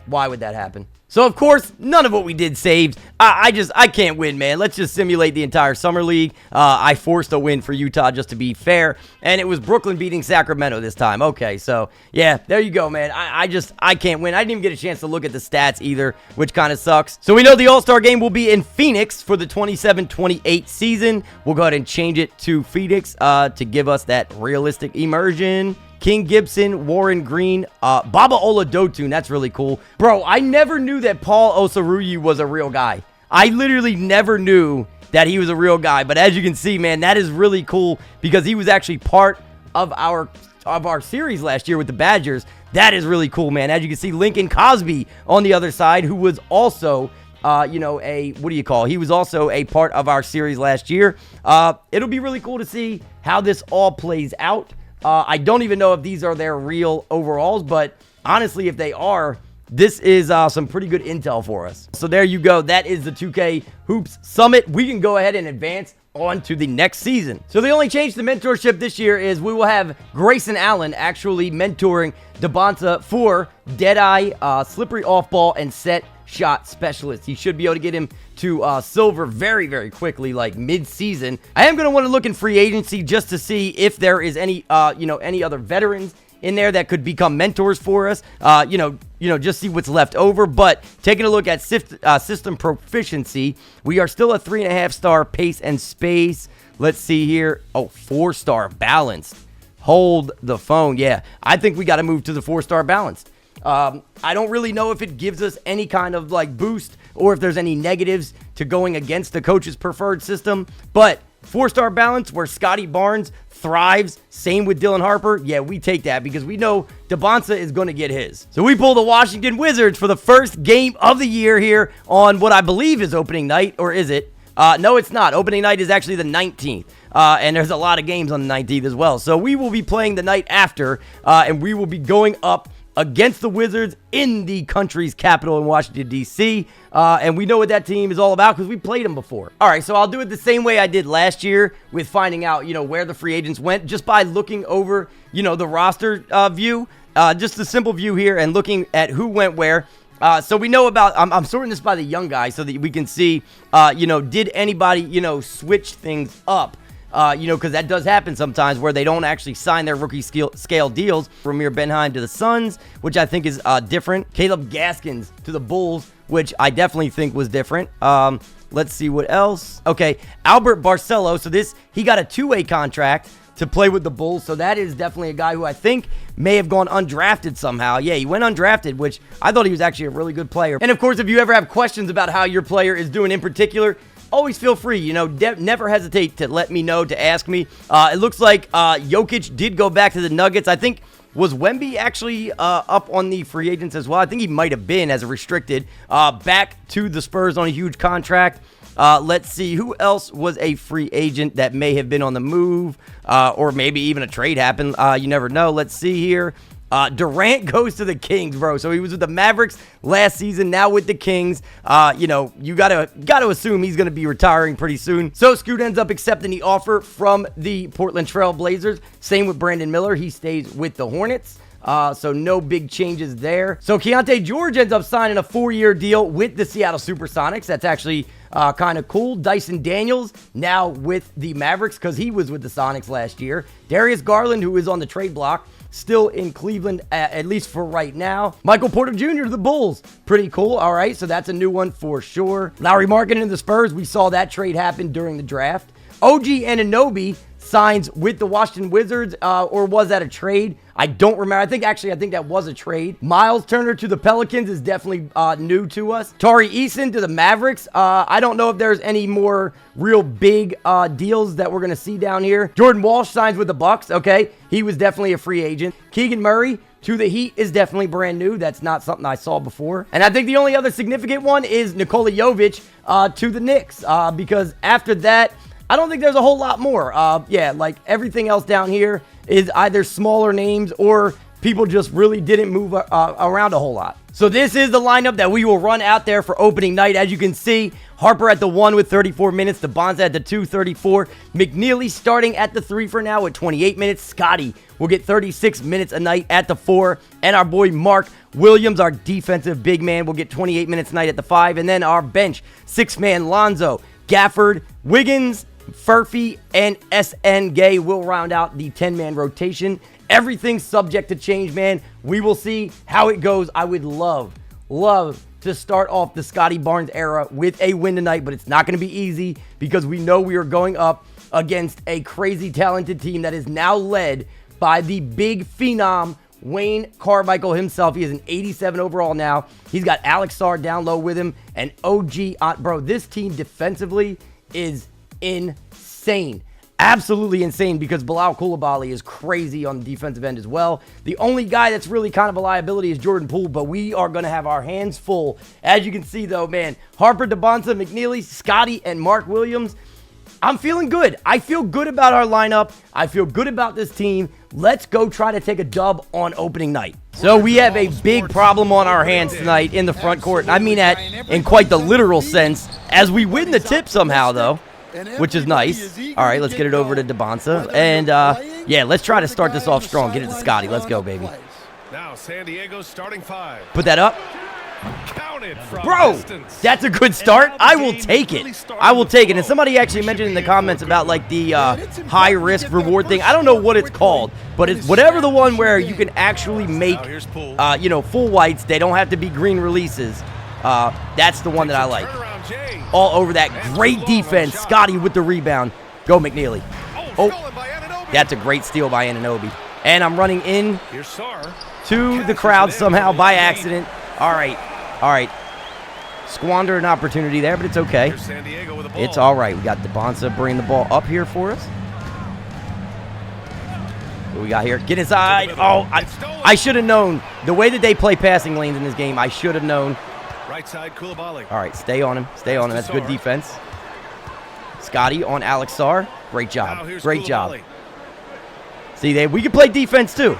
Why would that happen? So, of course, none of what we did saved. I can't win, man. Let's just simulate the entire summer league. I forced a win for Utah just to be fair, and it was Brooklyn beating Sacramento this time. Okay, so, yeah, there you go, man. I can't win. I didn't even get a chance to look at the stats either, which kind of sucks. So, we know the All-Star game will be in Phoenix for the 27-28 season. We'll go ahead and change it to Phoenix to give us that realistic immersion. King Gibson, Warren Green, Baba Oladotun. That's really cool. Bro, I never knew that Paul Osaruyu was a real guy. I literally never knew that he was a real guy. But as you can see, man, that is really cool because he was actually part of our series last year with the Badgers. That is really cool, man. As you can see, Lincoln Cosby on the other side, who was also... he was also a part of our series last year. It'll be really cool to see how this all plays out. I don't even know if these are their real overalls, but honestly, if they are, this is some pretty good intel for us. So there you go. That is the 2K Hoops Summit. We can go ahead and advance on to the next season. So the only change to the mentorship this year is we will have Grayson Allen actually mentoring Debonta for Deadeye, Slippery Off Ball, and Set Shot Specialist. He should be able to get him to silver very, very quickly, like mid-season. I am going to want to look in free agency just to see if there is any, any other veterans in there that could become mentors for us. Just see what's left over. But taking a look at system proficiency, we are still a 3.5-star pace and space. Let's see here. Oh, 4-star balanced. Hold the phone. Yeah, I think we got to move to the 4-star balanced. I don't really know if it gives us any kind of boost or if there's any negatives to going against the coach's preferred system, but 4-star balance where Scotty Barnes thrives, same with Dylan Harper, yeah, we take that because we know Debonta is going to get his. So we pull the Washington Wizards for the first game of the year here on what I believe is opening night, or is it? No, it's not. Opening night is actually the 19th. And there's a lot of games on the 19th as well. So we will be playing the night after, and we will be going up against the Wizards in the country's capital in Washington, D.C. And we know what that team is all about because we played them before. All right, so I'll do it the same way I did last year with finding out, where the free agents went just by looking over, the roster view. Just a simple view here and looking at who went where. So we know about, I'm sorting this by the young guys so that we can see, did anybody, switch things up? Because that does happen sometimes where they don't actually sign their rookie scale deals. Ramir Benheim to the Suns, which I think is different. Caleb Gaskins to the Bulls, which I definitely think was different. Let's see what else. Okay, Albert Barcelo. So he got a 2-way contract to play with the Bulls. So that is definitely a guy who I think may have gone undrafted somehow. Yeah, he went undrafted, which I thought he was actually a really good player. And of course, if you ever have questions about how your player is doing in particular, always feel free, never hesitate to let me know, to ask me. It looks like Jokic did go back to the Nuggets. I think, was Wemby actually up on the free agents as well? I think he might have been as a restricted. Back to the Spurs on a huge contract. Let's see, who else was a free agent that may have been on the move? Or maybe even a trade happened. You never know. Let's see here. Durant goes to the Kings, bro. So he was with the Mavericks last season, now with the Kings. You gotta assume he's gonna be retiring pretty soon. So Scoot ends up accepting the offer from the Portland Trail Blazers. Same with Brandon Miller. He stays with the Hornets. So no big changes there. So Keontae George ends up signing a 4-year deal with the Seattle Supersonics. That's actually kind of cool. Dyson Daniels now with the Mavericks because he was with the Sonics last year. Darius Garland, who is on the trade block, still in Cleveland, at least for right now. Michael Porter Jr. to the Bulls. Pretty cool. All right, so that's a new one for sure. Lauri Markkanen to the Spurs. We saw that trade happen during the draft. OG Anunoby signs with the Washington Wizards, or was that a trade? I don't remember. I think that was a trade. Miles Turner to the Pelicans is definitely new to us. Tari Eason to the Mavericks. I don't know if there's any more real big deals that we're going to see down here. Jordan Walsh signs with the Bucks. Okay, he was definitely a free agent. Keegan Murray to the Heat is definitely brand new. That's not something I saw before. And I think the only other significant one is Nikola Jovic to the Knicks, because after that, I don't think there's a whole lot more. Yeah, like everything else down here is either smaller names or people just really didn't move around a whole lot. So this is the lineup that we will run out there for opening night. As you can see, Harper at the 1 with 34 minutes. DeBonza at the 2, 34. McNeely starting at the 3 for now with 28 minutes. Scotty will get 36 minutes a night at the 4. And our boy Mark Williams, our defensive big man, will get 28 minutes a night at the 5. And then our bench, 6-man Lonzo, Gafford, Wiggins, Furphy, and SN Gay will round out the 10-man rotation. Everything's subject to change, man. We will see how it goes. I would love to start off the Scotty Barnes era with a win tonight, but it's not going to be easy because we know we are going up against a crazy talented team that is now led by the big phenom Wayne Carmichael himself. He is an 87 overall now. He's got Alex Sarr down low with him and OG. Bro, this team defensively is insane. Absolutely insane, because Bilal Coulibaly is crazy on the defensive end as well. The only guy that's really kind of a liability is Jordan Poole, but we are going to have our hands full. As you can see, though, man, Harper, DeBonza, McNeely, Scotty, and Mark Williams. I'm feeling good. I feel good about our lineup. I feel good about this team. Let's go try to take a dub on opening night. So we have a big problem on our hands tonight in the front court. And I mean that in quite the literal sense, as we win the tip somehow, though, which is nice. All right, let's get it over to DeBonza. And, yeah, let's try to start this off strong. Get it to Scotty. Let's go, baby. Now San Diego's starting 5. Put that up. Bro, that's a good start. I will take it. I will take it. And somebody actually mentioned in the comments about, like, the high-risk reward thing. I don't know what it's called, but it's whatever the one where you can actually make, you know, full whites. They don't have to be green releases. That's the one that I like. All over that. Great defense. Scotty with the rebound. Go, McNeely. Oh, that's a great steal by Anunoby. And I'm running in to the crowd somehow by accident. All right. All right. Squander an opportunity there, but it's okay. It's all right. We got DeBonza bringing the ball up here for us. What we got here? Get inside. Oh, I should have known. The way that they play passing lanes in this game, I should have known. Right side, Coulibaly. All right, stay on him. Stay on him. That's good defense. Scotty on Alex Sarr. Great job. Great job. See, we can play defense too.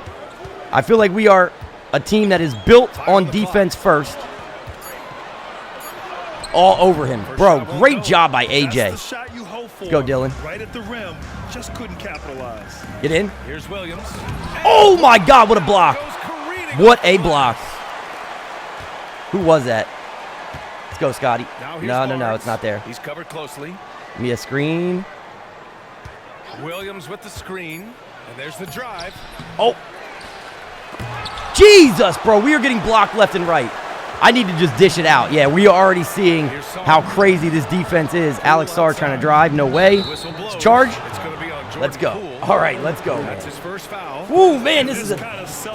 I feel like we are a team that is built on defense first. All over him. Bro, great job by AJ. Let's go, Dylan. Right at the rim. Just couldn't capitalize. Get in. Here's Williams. Oh, my God, what a block. What a block. Who was that? Let's go, Scotty. No, it's not there. He's covered closely. Give me a screen. Williams with the screen. And there's the drive. Oh. Jesus, bro. We are getting blocked left and right. I need to just dish it out. Yeah, we are already seeing how crazy this defense is. Alex Sarr trying to drive. No way. Let's charge. Let's go. All right, let's go, man. That's his first foul. Ooh, man, this is a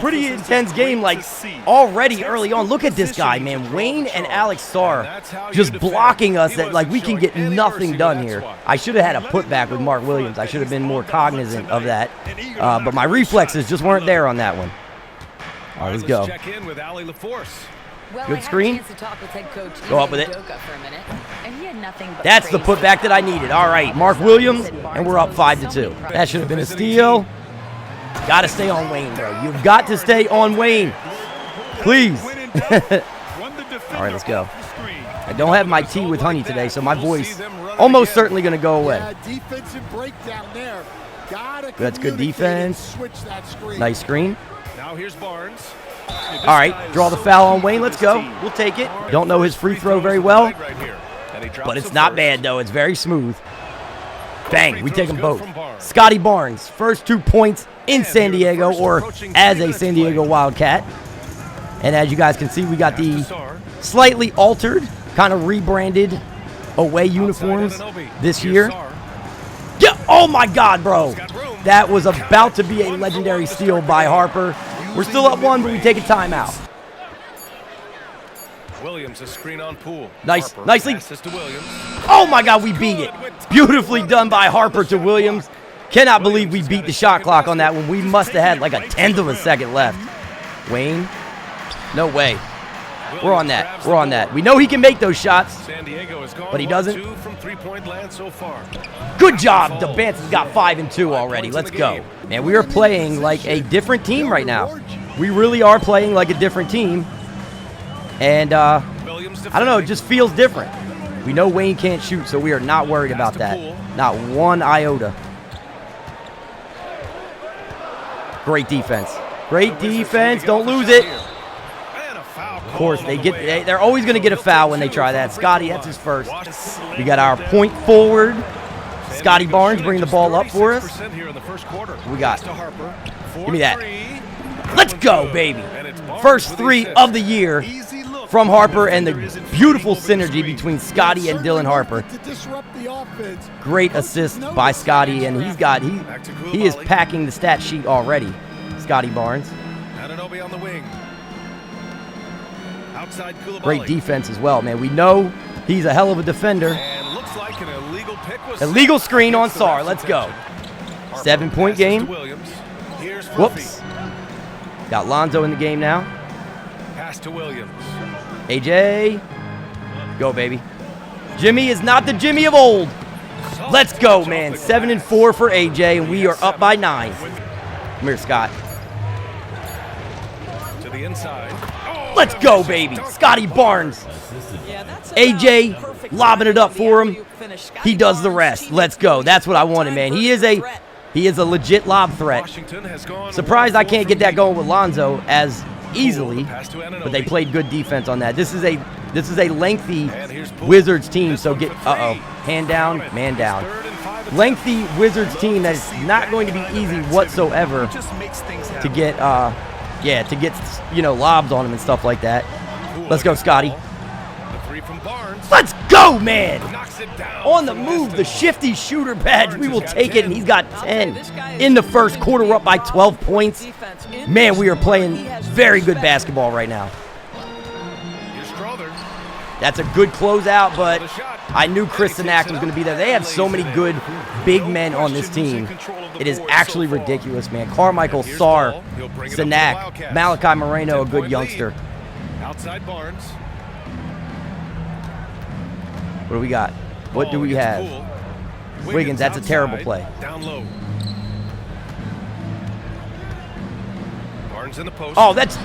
pretty intense game, like, already early on. Look at this guy, man. Wayne and Alex Sarr just blocking us that, like, we can get nothing done here. I should have had a putback with Mark Williams. I should have been more cognizant of that. But my reflexes just weren't there on that one. All right, let's go. Check in with Ali LaForce. Good screen. Go up with it. That's That's the putback that I needed. All right, Mark Williams, and we're up 5-2. That should have been a steal. Got to stay on Wayne, bro. You've got to stay on Wayne. Please. All right, let's go. I don't have my tea with honey today, so my voice almost certainly going to go away. That's good defense. Nice screen. Now here's Barnes. All right, draw the foul on Wayne. Let's go. We'll take it. Don't know his free throw very well, but it's not bad, though. It's very smooth. Bang, we take them both. Scotty Barnes, first 2 points in San Diego, or as a San Diego Wildcat. And as you guys can see, we got the slightly altered, kind of rebranded away uniforms this year. Yeah, oh my God, bro. That was about to be a legendary steal by Harper. We're still up 1, but we take a timeout. Williams, a screen on Poole. Nice, Harper, nicely. passes to Williams. Oh my God, we beat it. Beautifully done by Harper to Williams. Cannot believe we beat the shot clock on that one. We must have had like a 1/10 of a second left. Wayne. No way. We're on that. We're on that. We know he can make those shots. San Diego has gone But he doesn't. 1-2 from three-point land so far. Good job. DeBance's got 5 and 2 already. Let's go. Man, we are playing like a different team right now. We really are playing like a different team. And, I don't know, it just feels different. We know Wayne can't shoot, so we are not worried about that. Not one iota. Great defense. Great defense. Don't lose it. Of course, they're always going to get a foul when they try that. Scotty, that's his first. We got our point forward. Scotty Barnes bringing the ball up for us. We got. Give me that. Let's go, baby. First 3 of the year from Harper, and the beautiful synergy between Scotty and Dylan Harper. Great assist by Scotty, and he is packing the stat sheet already. Scotty Barnes. On the wing. Great defense as well, man. We know he's a hell of a defender. And looks like an illegal pick was illegal screen on Sar. Let's go. 7-point game. Whoops. Got Lonzo in the game now. Pass to Williams. AJ. Go, baby. Jimmy is not the Jimmy of old. Let's go, man. 7 and 4 for AJ, and we are up by 9. Come here, Scott. To the inside. Let's go, baby. Scotty Barnes. AJ lobbing it up for him. He does the rest. Let's go. That's what I wanted, man. He is a legit lob threat. Surprised I can't get that going with Lonzo as easily, but they played good defense on that. This is a lengthy Wizards team, so get hand down, man down. Lengthy Wizards team that is not going to be easy whatsoever to get lobs on him and stuff like that. Let's go, Scotty. Let's go, man. On the move, the shifty shooter badge. We will take it, and he's got 10 in the first quarter. We're up by 12 points. Man, we are playing very good basketball right now. That's a good closeout, but I knew Chris Sanak was going to be there. They have so many good big men on this team. It is actually ridiculous, man. Carmichael, Sar, Sanak, Malachi Moreno, a good youngster. Outside Barnes. What do we got? What do we have? Wiggins, that's a terrible play. Down low. Barnes in the post. Oh, that's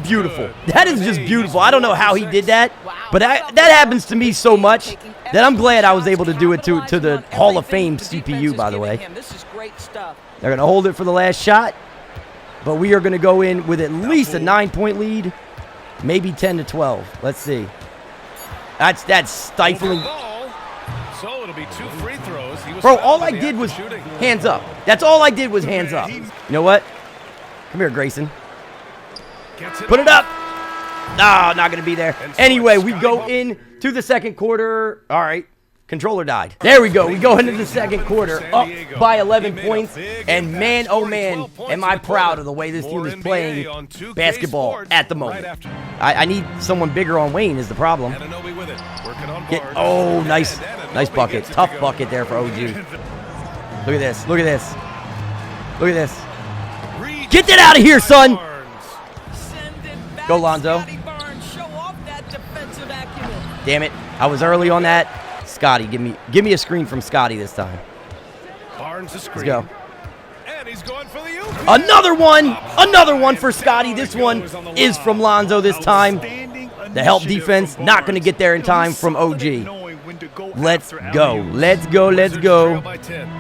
beautiful. That is just beautiful. I don't know how he did that, but that happens to me so much that I'm glad I was able to do it to the Hall of Fame CPU, by the way. They're going to hold it for the last shot, but we are going to go in with at least a 9-point lead, maybe 10 to 12. Let's see. That's stifling. So it'll be 2 free throws. Bro, all I did was hands up. That's all I did was hands up. You know what? Come here, Grayson. Put it up. No, not going to be there. Anyway, we go in to the second quarter. All right. Controller died. There we go. We go into the second quarter up by 11 points. And man, oh man, am I proud of the way this team is playing basketball at the moment. I need someone bigger on Wayne is the problem. Oh, nice bucket. Tough bucket there for OG. Look at this. Look at this. Look at this. Get that out of here, son. Go, Lonzo. Damn it. I was early on that. Scotty, give me a screen from Scotty this time. Let's go. Another one for Scotty. This one is from Lonzo this time. The help defense not going to get there in time from OG. Let's go. Let's go. Let's go.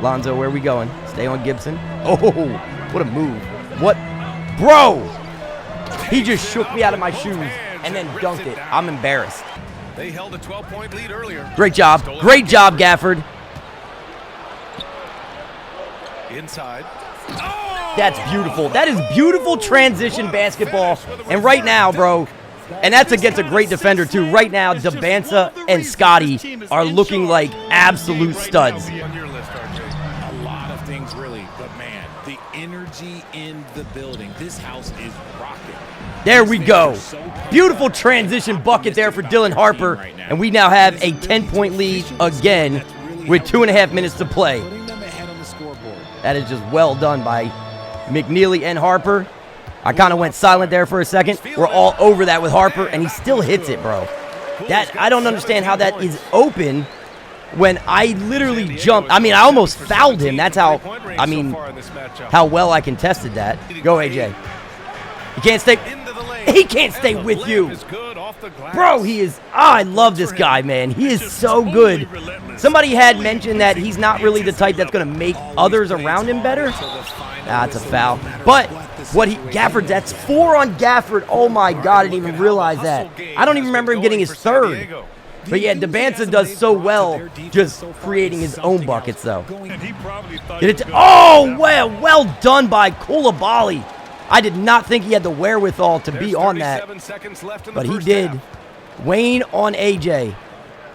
Lonzo, where are we going? Stay on Gibson. Oh, what a move. What? Bro! He just shook me out of my shoes and then dunked it. I'm embarrassed. They held a 12-point lead earlier. Great job. Great job, Gafford. Inside. That's beautiful. That is beautiful transition basketball. And right now, bro, and that's against a great defender, too. Right now, Debanza and Scotty are looking like absolute studs. A lot of things, really. But, man, the energy in the building. This house is rocking. There we go. Beautiful transition bucket there for Dylan Harper. And we now have a 10-point lead again with 2.5 minutes to play. That is just well done by McNeely and Harper. I kind of went silent there for a second. We're all over that with Harper, and he still hits it, bro. I don't understand how that is open when I literally jumped. I mean, I almost fouled him. That's how, I mean, how well I contested that. Go, AJ. He can't stay. He can't stay with you. Bro, he is. I love this guy, man. He is so good. Somebody had mentioned that he's not really the type that's going to make others around him better. That's a foul. But Gafford, that's 4 on Gafford. Oh my God, I didn't even realize that. I don't even remember him getting his 3rd. But yeah, Debanza does so well just creating his own buckets, though. Oh, well done by Koulibaly. I did not think he had the wherewithal to be on that, but he did. Wayne on AJ.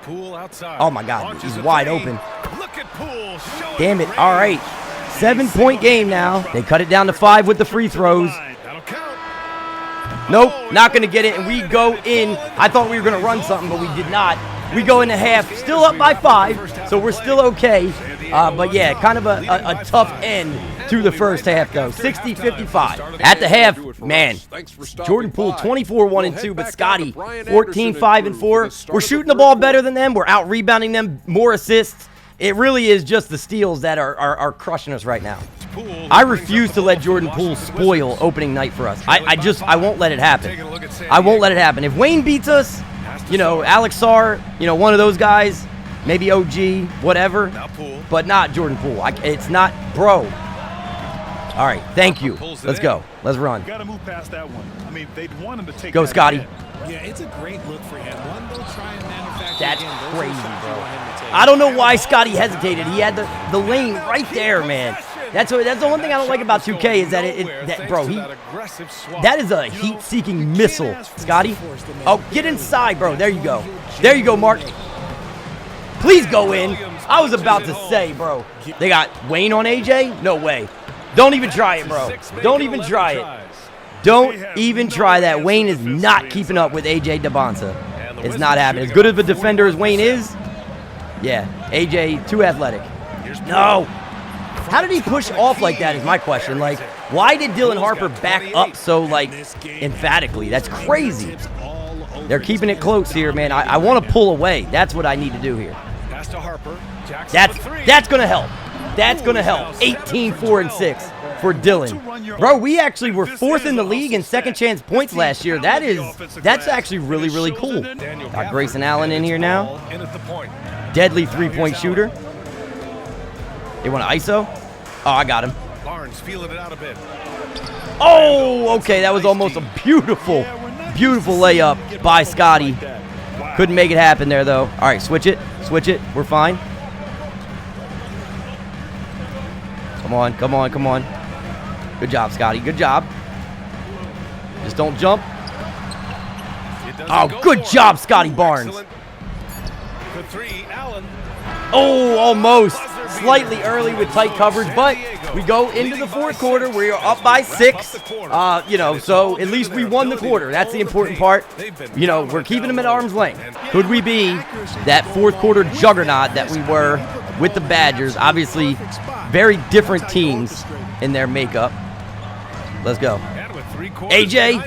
Oh, my God. He's wide open. Damn it. All right. 7-point game now. They cut it down to 5 with the free throws. Nope, not going to get it, and we go in. I thought we were going to run something, but we did not. We go into half, still up by 5, so we're still okay. But, yeah, kind of a tough end to the first half, though. 60-55. At the half, man, Jordan Poole 24-1-2, but Scotty 14-5-4. We're shooting the ball better than them. We're out-rebounding them, more assists. It really is just the steals that are crushing us right now. I refuse to let Jordan Poole spoil opening night for us. I won't let it happen. I won't let it happen. If Wayne beats us, you know, Alex Sarr, you know, one of those guys, maybe OG, whatever, but not Jordan Poole. It's not, bro. All right, thank you. Let's go. Let's run. Got to move past that one. I mean, they'd want him to take. Go, Scotty. Yeah, it's a great look for him. One, they'll try and manufacture. That's again. crazy, bro. I don't know why Scotty hesitated. He had the lane right there, man. That's the one thing I don't like about 2K is that bro, that is a heat-seeking missile, Scotty. Oh, get inside, bro. There you go. There you go, Mark. Please go in. I was about to say, bro. They got Wayne on AJ? No way. Don't even try it, bro. Don't even try it. Don't even try that. Wayne is not keeping up with AJ Debanza. It's not happening. As good of a defender as Wayne is, yeah, AJ, too athletic. No. How did he push off like that is my question. Like, why did Dylan Harper back up so, like, emphatically? That's crazy. They're keeping it close here, man. I want to pull away. That's what I need to do here. That's going to help. That's going to help. 18, 4, and 6 for Dylan. Bro, we actually were 4th in the league in second chance points last year. That's actually really, really cool. Got Grayson Allen in here now. Deadly three-point shooter. They want to ISO? Oh, I got him. Barnes feeling it out a bit. Oh, okay. That was almost a beautiful, beautiful layup by Scotty. Couldn't make it happen there, though. All right, switch it. Switch it. We're fine. Come on, come on, come on. Good job, Scotty. Good job. Just don't jump. Oh, good job, Scotty Barnes. The 3, Allen. Oh, almost. Slightly early with tight coverage, but we go into the fourth quarter. We are up by 6. You know, so at least we won the quarter. That's the important part. You know, we're keeping them at arm's length. Could we be that fourth quarter juggernaut that we were with the Badgers? Obviously, very different teams in their makeup. Let's go. AJ.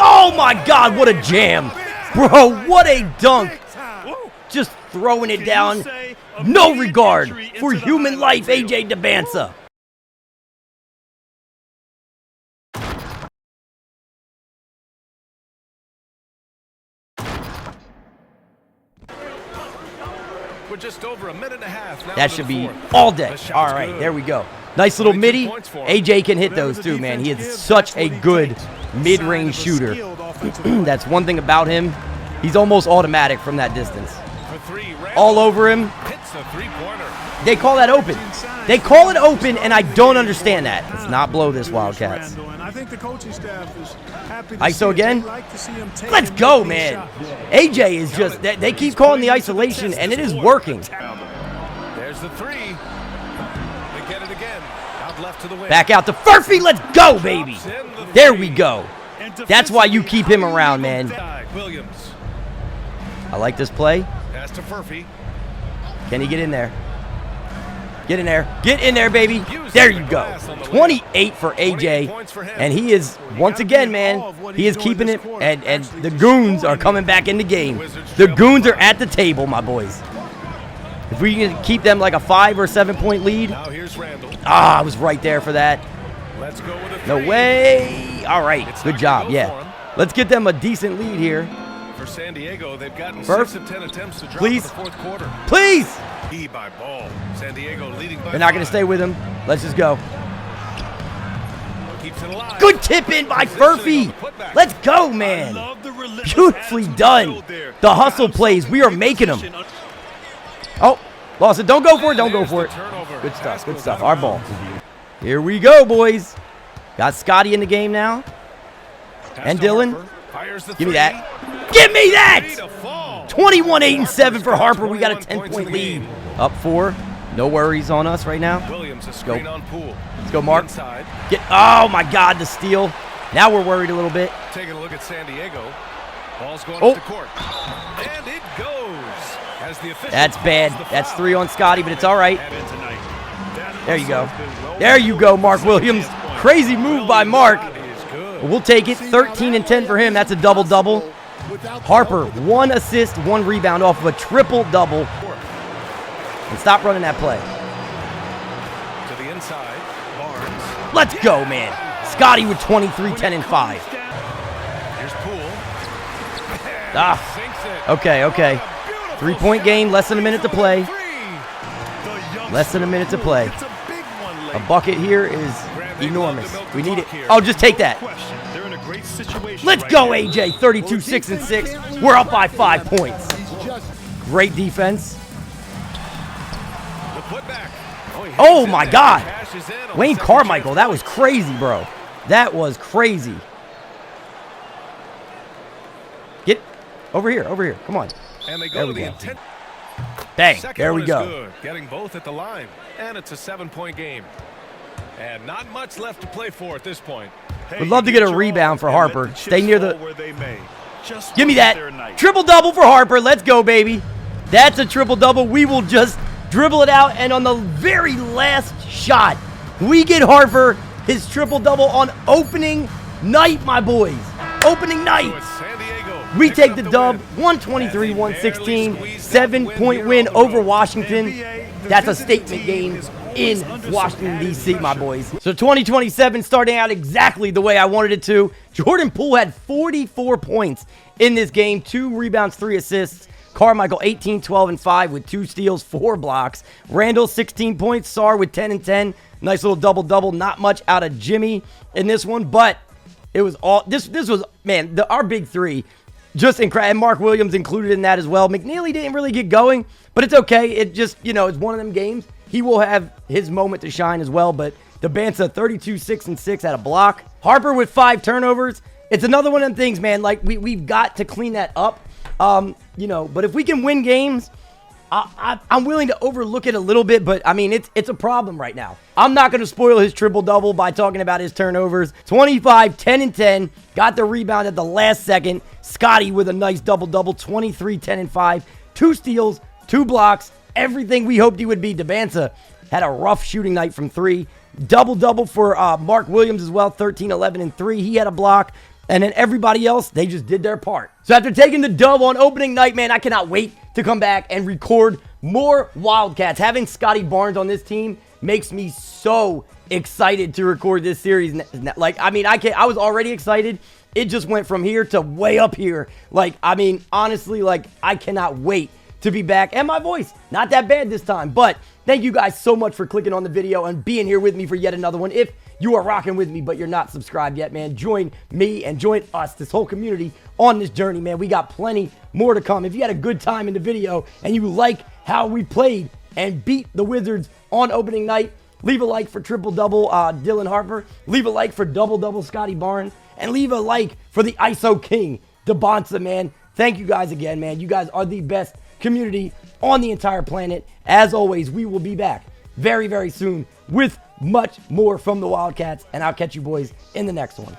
Oh, my God, what a jam. Bro, what a dunk. Just throwing it down. No regard for human life, AJ Debanza. We're just over a minute and a half now. That should be all day. All right, there we go. Nice little midi. AJ can hit those too, man. He is such a good mid-range shooter. That's one thing about him. He's almost automatic from that distance. All over him. They call that open. They call it open, and I don't understand that. Let's not blow this, Wildcats. ISO again. Let's go, man. AJ is just, they keep calling the isolation, and it is working. There's the 3. They get it again. Out left to the wing. Back out to Furphy. Let's go, baby. There we go. That's why you keep him around, man. Williams. I like this play. Pass to Furphy. Can he get in there? Get in there. Get in there, baby. There you go. 28 for AJ. And he is, once again, man, he is keeping it. And the Goons are coming back in the game. The Goons are at the table, my boys. If we can keep them like a 5 or 7 point lead. Ah, I was right there for that. No way. All right. Good job. Yeah. Let's get them a decent lead here. For San Diego, they've gotten Burf. 6 of 10 attempts to drop Please. in the fourth quarter. Please. Key by ball. San Diego leading by They're not going to 5. stay with him. Let's just go. Keeps it alive. Good tip in by Furphy. Let's go, man. Beautifully done. The hustle plays. We are making them. Oh, lost it. Don't go for it. Don't go for it. Good stuff. Good stuff. Our ball. Here we go, boys. Got Scotty in the game now. And Dylan. Give me that. Give me that! 21, 8, and 7 for Harper. We got a 10-point lead. Up 4. No worries on us right now. Williams, a screen on Poole. Let's go, Mark. Inside. Oh, my God, the steal. Now we're worried a little bit. Taking a look at San Diego. Ball's going Oh. up the court. And it goes. As the official That's bad. calls the That's foul. 3 on Scotty, but it's all right. There you go. There you go, Mark Williams. Crazy move by Mark. We'll take it. 13 and 10 for him. That's a double-double. Harper, 1 assist, 1 rebound off of a triple-double. And stop running that play. To the inside. Barnes. Let's go, man. Scotty with 23, 10, and 5. Here's Poole. Ah, Sinks it. okay, okay. 3-point game, less than a minute to play. The Less than a minute to play. It's a big one late. A bucket here is enormous. We need it. Oh, just take that. Question. They're in a great situation. Let's right go, now. AJ. 32, 6, and 6. We're up by 5 points. Great defense. The putback. He Oh, hangs it my there. God. Cashes in on Wayne the second Carmichael, chance that was points. crazy, bro. That was crazy. Get over here, over here. Come on. And they There go we to the go. intent. Bang. Second There one we is go. good. Getting both at the line. And it's a 7-point game. And not much left to play for at this point. Hey, Would love to get a your rebound all for and let Harper. the Stay chips near the- fall where they may. Just Give me look at their that. night. Triple-double for Harper. Let's go, baby. That's a triple-double. We will just dribble it out. And on the very last shot, we get Harper his triple-double on opening night, my boys. Opening night. So it's San Diego. We picks take up the win. dub, As 123-116, they barely squeezed that win 7-point here win on the road. over Washington. NBA, the That's a visiting statement team game is always in under Washington, some added D.C., my pressure. boys. So 2027 starting out exactly the way I wanted it to. Jordan Poole had 44 points in this game, 2 rebounds, 3 assists. Carmichael 18, 12, and 5 with 2 steals, 4 blocks. Randall 16 points. Sarr with 10 and 10. Nice little double-double. Not much out of Jimmy in this one, but it was all this was, man, our big 3 just incredible. And Mark Williams included in that as well. McNeely didn't really get going, but it's okay. It just, it's one of them games. He will have his moment to shine as well, but the Bansa 32, 6, and 6 at a block. Harper with 5 turnovers. It's another one of them things, man. Like, we've got to clean that up. But if we can win games, I'm willing to overlook it a little bit, but I mean, it's a problem right now. I'm not going to spoil his triple-double by talking about his turnovers. 25, 10, and 10. Got the rebound at the last second. Scotty with a nice double-double. 23, 10, and 5. 2 steals, 2 blocks. Everything we hoped he would be. Debansa had a rough shooting night from 3. Double-double for Mark Williams as well. 13, 11, and 3. He had a block. And then everybody else, they just did their part. So after taking the dub on opening night, man, I cannot wait to come back and record more Wildcats. Having Scotty Barnes on this team makes me so excited to record this series. Like, I mean, I was already excited. It just went from here to way up here. Like, I mean, honestly, like, I cannot wait to be back. And my voice, not that bad this time. But thank you guys so much for clicking on the video and being here with me for yet another one. If you are rocking with me, but you're not subscribed yet, man, join me and join us, this whole community, on this journey, man. We got plenty more to come. If you had a good time in the video and you like how we played and beat the Wizards on opening night, leave a like for triple-double Dylan Harper. Leave a like for double-double Scotty Barnes. And leave a like for the ISO King, Debansa, man. Thank you guys again, man. You guys are the best community on the entire planet. As always, we will be back very, very soon with much more from the Wildcats, and I'll catch you boys in the next one.